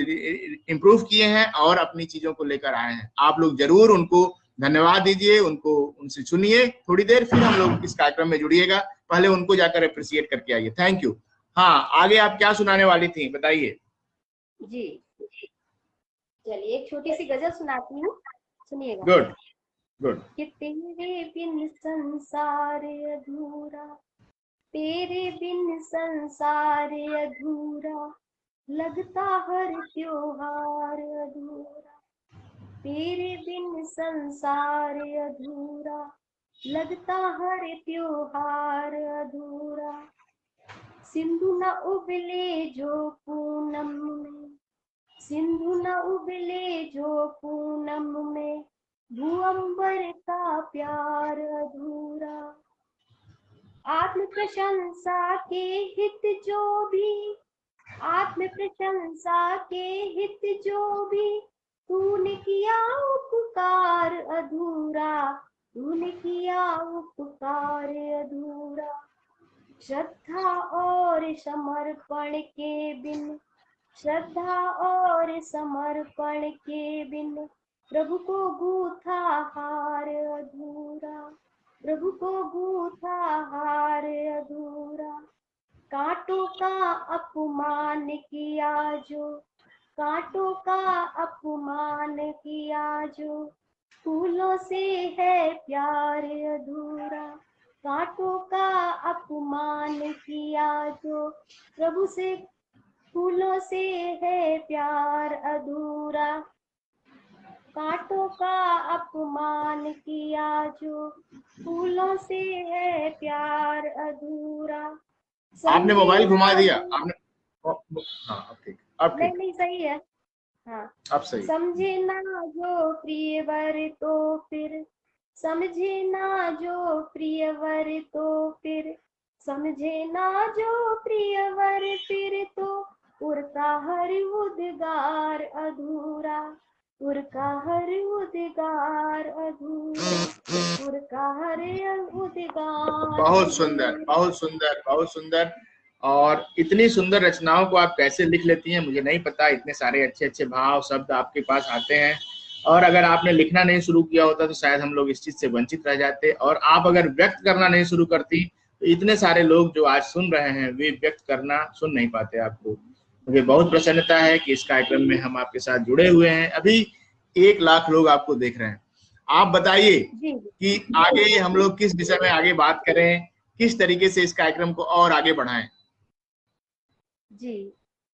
इम्प्रूव किए हैं और अपनी चीजों को लेकर आए हैं। आप लोग जरूर उनको धन्यवाद दीजिए, उनसे सुनिए थोड़ी देर, फिर हम लोग इस कार्यक्रम में जुड़िएगा। पहले उनको जाकर अप्रिशिएट करके आइए। Thank you. हाँ, आगे आप क्या सुनाने वाली थी बताइए। जी चलिए एक छोटी सी गजल सुनाती हूँ, सुनिएगा। Good good. कि तेरे बिन संसार अधूरा, तेरे बिन संसार अधूरा, लगता हर त्योहार अधूरा। तेरे बिन संसार अधूरा, लगता हर त्योहार अधूरा। सिंधु न उबले जो पूनम में, सिंधु न उबले जो पूनम में, भूअंबर का प्यार अधूरा। आत्म प्रशंसा के हित जो भी, आत्म प्रशंसा के हित जो भी, तूने किया उपकार अधूरा, तूने किया उपकार अधूरा। श्रद्धा और समर्पण के बिन, श्रद्धा और समर्पण के बिन, प्रभु को गूथा हार अधूरा, प्रभु को गूथा हार अधूरा। कांटों का अपमान किया जो, कांटों का अपमान किया जो, फूलों से है प्यार अधूरा। कांटों का अपमान किया जो, प्रभु से फूलों से है प्यार अधूरा। कांटों का अपमान किया जो, फूलों से है प्यार अधूरा। आपने मोबाइल घुमा दिया आपने। हाँ अब ठीक, अब ठीक। नहीं सही है। हाँ अब सही। समझे ना जो प्रियवर तो फिर, समझे ना जो प्रियवर तो फिर, समझे ना जो प्रियवर फिर तो, उड़ता हर उद्गार अधूरा, उड़का हर उद्गार अधूरा, उड़का हर उद्गार। बहुत सुंदर, बहुत सुंदर, बहुत सुंदर। और इतनी सुंदर रचनाओं को आप कैसे लिख लेती हैं मुझे नहीं पता। इतने सारे अच्छे अच्छे भाव शब्द आपके पास आते हैं, और अगर आपने लिखना नहीं शुरू किया होता तो शायद हम लोग इस चीज से वंचित रह जाते। और आप अगर व्यक्त करना नहीं शुरू करती तो इतने सारे लोग जो आज सुन रहे हैं वे व्यक्त करना सुन नहीं पाते आपको। मुझे बहुत प्रसन्नता है कि इस कार्यक्रम में हम आपके साथ जुड़े हुए हैं। अभी 1 लाख लोग आपको देख रहे हैं। आप बताइए कि आगे हम लोग किस विषय में आगे बात करें, किस तरीके से इस कार्यक्रम को और आगे बढ़ाएं। जी,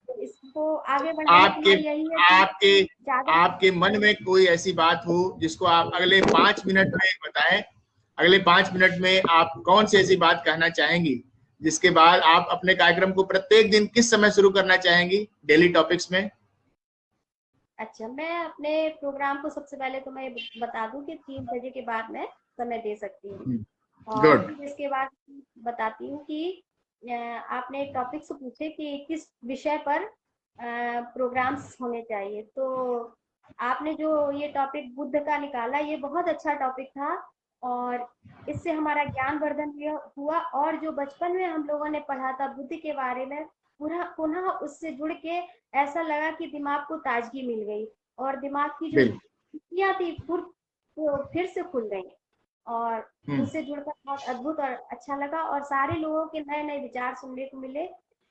इसको आगे बढ़ाने के लिए यही है आपके मन में कोई ऐसी बात हो जिसको आप अगले 5 मिनट में बताएं। अगले 5 मिनट में आप कौन सी ऐसी बात कहना चाहेंगी जिसके बाद आप अपने कार्यक्रम को प्रत्येक दिन किस समय शुरू करना चाहेंगी डेली टॉपिक्स में? अच्छा, मैं अपने प्रोग्राम को सबसे पहले तो मैं बता दूं कि 3 बजे के बाद मैं समय दे सकती हूँ। और फिर इसके बाद बताती हूँ कि आपने टॉपिक्स पूछे कि किस विषय पर प्रोग्राम्स होने चाहिए। तो आपने जो ये टॉपिक बुद्ध का निकाला, ये बहुत अच्छा टॉपिक था और इससे हमारा ज्ञान वर्धन हुआ। और जो बचपन में हम लोगों ने पढ़ा था बुद्ध के बारे में, पुनः उससे जुड़ के ऐसा लगा कि दिमाग को ताजगी मिल गई और दिमाग की जो खिड़कियां थी फिर से खुल गई और उससे जुड़कर बहुत अद्भुत और अच्छा लगा। और सारे लोगों के नए नए विचार सुनने को मिले।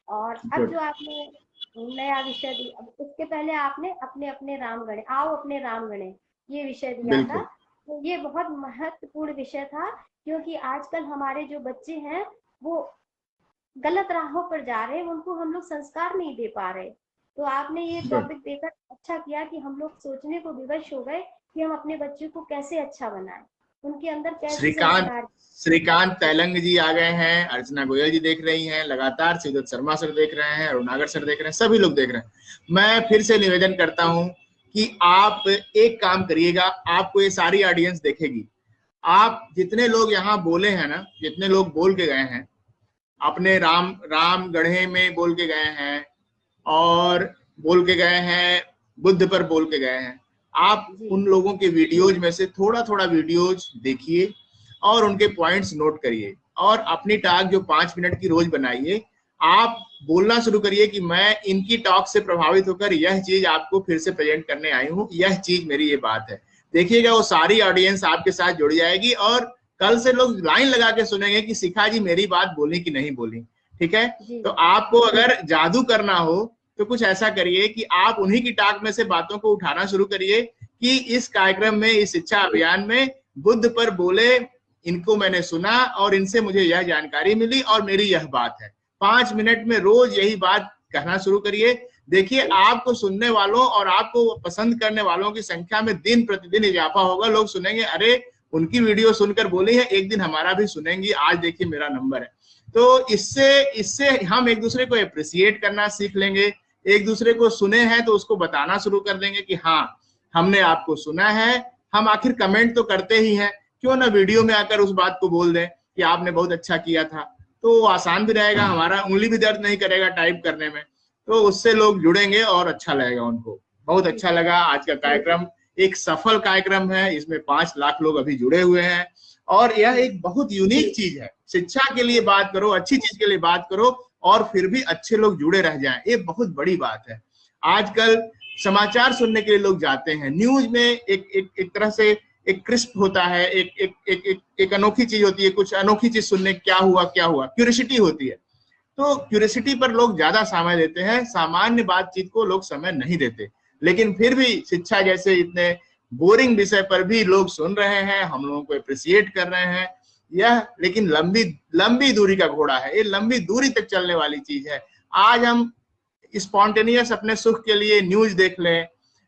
और अब जो आपने नया विषय दिया, उसके पहले आपने अपने अपने राम गणे, आओ अपने राम गणे, ये विषय दिया था। तो ये बहुत महत्वपूर्ण विषय था क्योंकि आजकल हमारे जो बच्चे हैं वो गलत राहों पर जा रहे हैं, उनको हम लोग संस्कार नहीं दे पा रहे। तो आपने ये टॉपिक देकर अच्छा किया कि हम लोग सोचने को विवश हो गए कि हम अपने बच्चे को कैसे अच्छा बनाएं, उनके अंदर कैसे श्रीकांत तैलंग जी आ गए हैं, अर्चना गोयल जी देख रही हैं लगातार, शिवदत्त शर्मा सर देख रहे हैं, अरुणागर सर देख रहे हैं, सभी लोग देख रहे हैं। मैं फिर से निवेदन करता हूं कि आप एक काम करिएगा, आपको ये सारी ऑडियंस देखेगी। आप जितने लोग यहाँ बोले हैं ना, जितने लोग बोल के गए हैं, अपने राम गढ़े में बोल के गए हैं और बोल के गए हैं, बुद्ध पर बोल के गए हैं, आप उन लोगों के वीडियोज में से थोड़ा थोड़ा वीडियोज देखिए और उनके पॉइंट्स नोट करिए और अपनी टॉक जो 5 मिनट की रोज बनाइए। आप बोलना शुरू करिए कि मैं इनकी टॉक से प्रभावित होकर यह चीज आपको फिर से प्रेजेंट करने आई हूँ, यह चीज मेरी ये बात है। देखिएगा वो सारी ऑडियंस आपके साथ जुड़ जाएगी और कल से लोग लाइन लगा के सुनेंगे कि शिखा जी मेरी बात बोली कि नहीं बोली। ठीक है, तो आपको अगर जादू करना हो तो कुछ ऐसा करिए कि आप उन्हीं की टाक में से बातों को उठाना शुरू करिए कि इस कार्यक्रम में, इस शिक्षा अभियान में बुद्ध पर बोले इनको मैंने सुना और इनसे मुझे यह जानकारी मिली और मेरी यह बात है। 5 मिनट में रोज यही बात कहना शुरू करिए। देखिए आपको सुनने वालों और आपको पसंद करने वालों की संख्या में दिन प्रतिदिन इजाफा होगा। लोग सुनेंगे, अरे उनकी वीडियो सुनकर बोली है, एक दिन हमारा भी सुनेंगी, आज देखिए मेरा नंबर है। तो इससे इससे हम एक दूसरे को अप्रिसिएट करना सीख लेंगे। एक दूसरे को सुने हैं तो उसको बताना शुरू कर देंगे कि हाँ हमने आपको सुना है। हम आखिर कमेंट तो करते ही हैं, क्यों ना वीडियो में आकर उस बात को बोल दें कि आपने बहुत अच्छा किया था। तो आसान भी रहेगा, हमारा उंगली भी दर्द नहीं करेगा टाइप करने में। तो उससे लोग जुड़ेंगे और अच्छा लगेगा उनको। बहुत अच्छा लगा आज का कार्यक्रम, एक सफल कार्यक्रम है। इसमें 5 लाख लोग अभी जुड़े हुए हैं और यह एक बहुत यूनिक चीज है। शिक्षा के लिए बात करो, अच्छी चीज के लिए बात करो और फिर भी अच्छे लोग जुड़े रह जाएं, ये बहुत बड़ी बात है। आजकल समाचार सुनने के लिए लोग जाते हैं, न्यूज में एक तरह से एक क्रिस्प होता है, एक अनोखी चीज होती है, कुछ अनोखी चीज सुनने, क्या हुआ क्यूरियोसिटी होती है। तो क्यूरियोसिटी पर लोग ज्यादा समय देते हैं, सामान्य बातचीत को लोग समय नहीं देते। लेकिन फिर भी शिक्षा जैसे इतने बोरिंग विषय पर भी लोग सुन रहे हैं, हम लोगों को अप्रिसिएट कर रहे हैं। यह लेकिन लंबी लंबी दूरी का घोड़ा है, ये लंबी दूरी तक चलने वाली चीज है। आज हम स्पॉन्टेनियस अपने सुख के लिए न्यूज देख लें,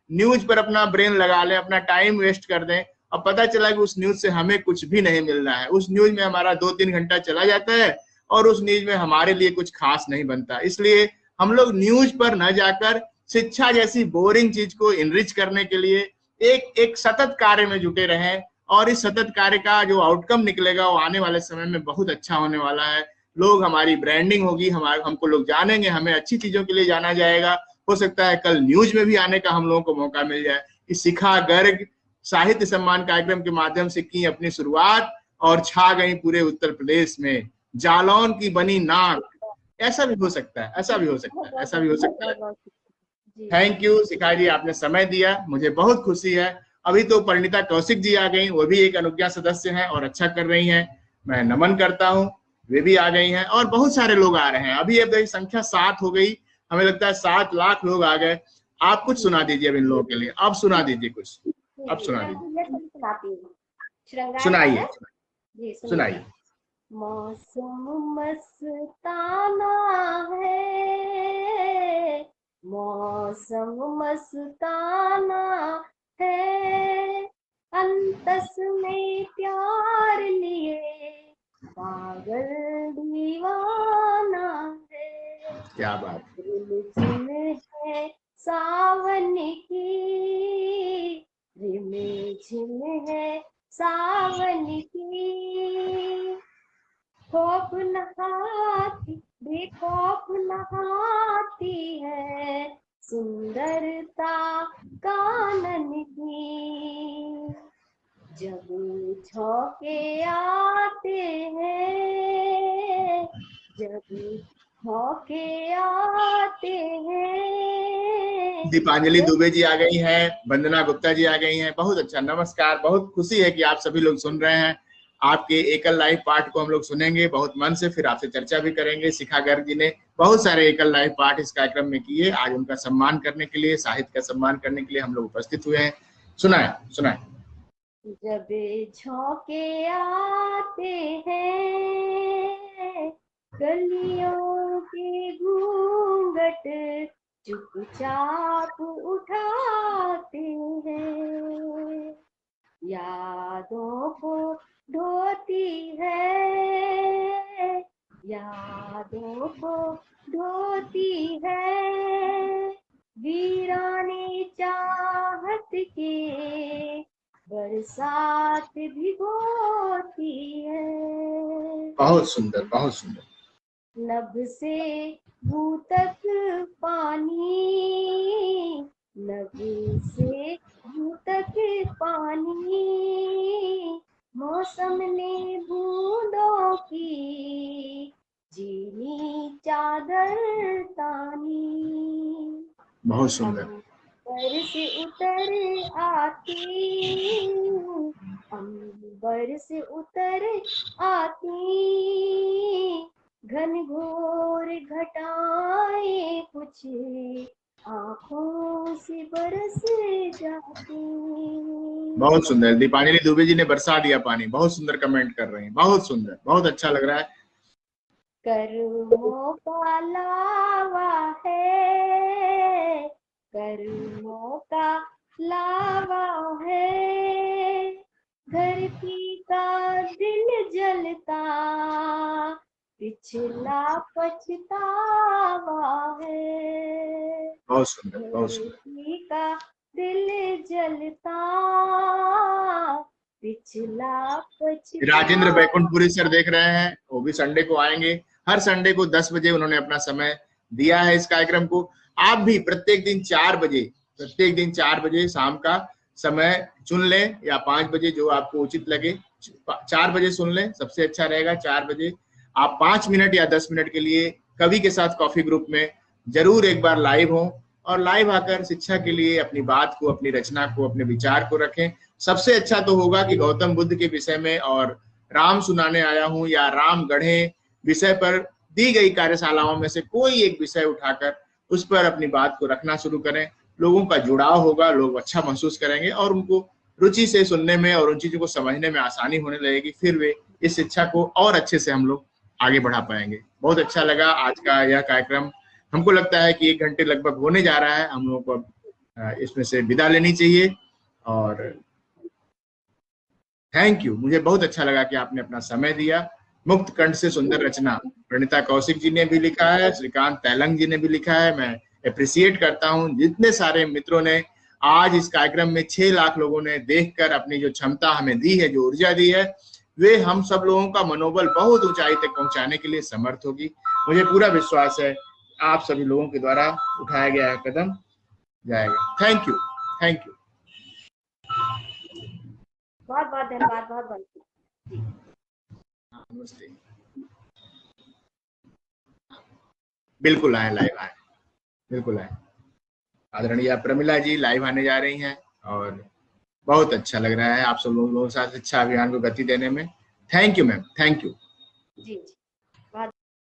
न्यूज पर अपना ब्रेन लगा लें, अपना टाइम वेस्ट कर दें और पता चला कि उस न्यूज से हमें कुछ भी नहीं मिल रहा है। उस न्यूज में हमारा 2-3 घंटा चला जाता है और उस न्यूज में हमारे लिए कुछ खास नहीं बनता। इसलिए हम लोग न्यूज पर न जाकर शिक्षा जैसी बोरिंग चीज को इनरिच करने के लिए एक सतत कार्य में जुटे रहें और इस सतत कार्य का जो आउटकम निकलेगा वो आने वाले समय में बहुत अच्छा होने वाला है। लोग, हमारी ब्रांडिंग होगी, हमको लोग जानेंगे, हमें अच्छी चीजों के लिए जाना जाएगा। हो सकता है कल न्यूज में भी आने का हम लोगों को मौका मिल जाए। इस शिखा गर्ग साहित्य सम्मान कार्यक्रम के माध्यम से की अपनी शुरुआत और छा गई पूरे उत्तर प्रदेश में, जालौन की बनी नाक। ऐसा भी हो सकता है, ऐसा भी हो सकता है, ऐसा भी हो सकता है। थैंक यू शिखा जी, आपने समय दिया, मुझे बहुत खुशी है। अभी तो परिणीता कौशिक जी आ गई, वो भी एक अनुज्ञा सदस्य हैं और अच्छा कर रही हैं, मैं नमन करता हूँ। वे भी आ गई हैं और बहुत सारे लोग आ रहे हैं। अभी अब संख्या 7 हो गई, हमें लगता है 7 लाख लोग आ गए। आप कुछ सुना दीजिए अब इन लोगों के लिए, अब सुना दीजिए कुछ, अब सुना दीजिए, सुनाइए सुनाइए। मौसम मस्ताना है, मौसम मस्ताना है, अंतस में प्यार लिए पागल दीवाना है। क्या बात, रिमझिम है सावन की, रिमझिम है सावन की, खौफ नहाती बेखौफ नहाती है सुंदरता कानन की। जब झोंके आते हैं, जब झोंके आते हैं। दीपांजलि दुबे जी आ गई हैं, वंदना गुप्ता जी आ गई हैं, बहुत अच्छा, नमस्कार। बहुत खुशी है कि आप सभी लोग सुन रहे हैं। आपके एकल लाइव पाठ को हम लोग सुनेंगे बहुत मन से, फिर आपसे चर्चा भी करेंगे। शिखा गर्ग जी ने बहुत सारे एकल लाइव पाठ इस कार्यक्रम में किए, आज उनका सम्मान करने के लिए, साहित्य का सम्मान करने के लिए हम लोग उपस्थित हुए हैं। सुनाए सुनाए। जब झोंके आते हैं, गलियों के घूंघट चुपचाप उठाते हैं, यादों को ढोती है, यादों को ढोती है, वीराने चाहत के बरसात भिगोती है। बहुत सुंदर, बहुत सुंदर। लब से मुंह तक पानी, लब से मुंह तक पानी, मौसम ने बूंदों की जीनी चादर तानी। बहुत सुंदर। अंबर से उतर आती, अंबर से उतर आती, घन घोर घटाएं कुछ आंखों से बरस जाती। बहुत सुंदर, दीपांजलि दुबे जी ने बरसा दिया पानी, बहुत सुंदर कमेंट कर रहे हैं, बहुत सुंदर, बहुत अच्छा लग रहा है। कर्मों का लावा है, कर्मों का लावा है, धरती का दिल जलता, पिछला पछतावा है। बहुत सुंदर, बहुत सुंदर। धरती का दिल जलता, पिछला राजेंद्र पछतावा। बैकुंठपुरी सर देख रहे हैं, वो भी संडे को आएंगे। हर संडे को 10 बजे उन्होंने अपना समय दिया है इस कार्यक्रम को। आप भी प्रत्येक दिन 4 बजे शाम का समय चुन लें, या 5 बजे, जो आपको उचित लगे। 4 बजे सुन लें, सबसे अच्छा रहेगा। 4 बजे आप 5 मिनट या 10 मिनट के लिए कवि के साथ कॉफी ग्रुप में जरूर एक बार लाइव हो, और लाइव आकर शिक्षा के लिए अपनी बात को, अपनी रचना को, अपने विचार को रखें। सबसे अच्छा तो होगा कि गौतम बुद्ध के विषय में और राम सुनाने आया हूं या राम गढ़े विषय पर दी गई कार्यशालाओं में से कोई एक विषय उठाकर उस पर अपनी बात को रखना शुरू करें। लोगों का जुड़ाव होगा, लोग अच्छा महसूस करेंगे और उनको रुचि से सुनने में और उन चीजों को समझने में आसानी होने लगेगी। फिर वे इस शिक्षा को और अच्छे से हम लोग आगे बढ़ा पाएंगे। बहुत अच्छा लगा आज का यह कार्यक्रम। हमको लगता है कि 1 घंटे लगभग होने जा रहा है, हम लोगों को अब इसमें से विदा लेनी चाहिए। और थैंक यू, मुझे बहुत अच्छा लगा कि आपने अपना समय दिया। मुक्त कंठ से सुंदर रचना प्रणीता कौशिक जी ने भी लिखा है, श्रीकांत तैलंग जी ने भी लिखा है। मैं अप्रिशिएट करता हूं जितने सारे मित्रों ने आज इस कार्यक्रम में 6 लाख लोगों ने देखकर अपनी जो क्षमता हमें दी है, जो ऊर्जा दी है, वे हम सब लोगों का मनोबल बहुत ऊंचाई तक पहुंचाने के लिए समर्थ होगी। मुझे पूरा विश्वास है आप सभी लोगों के द्वारा उठाया गया कदम जाएगा। Thank you, thank you. बहुत बहुत धन्यवाद, बहुत बहुत जी। नमस्ते। बिल्कुल आए, लाइव आए, बिल्कुल आए। आदरणीय प्रमिला जी लाइव आने जा रही हैं और बहुत अच्छा लग रहा है आप सब लोगों के साथ शिक्षा अभियान को गति देने में। Thank you ma'am, thank you. जी जी।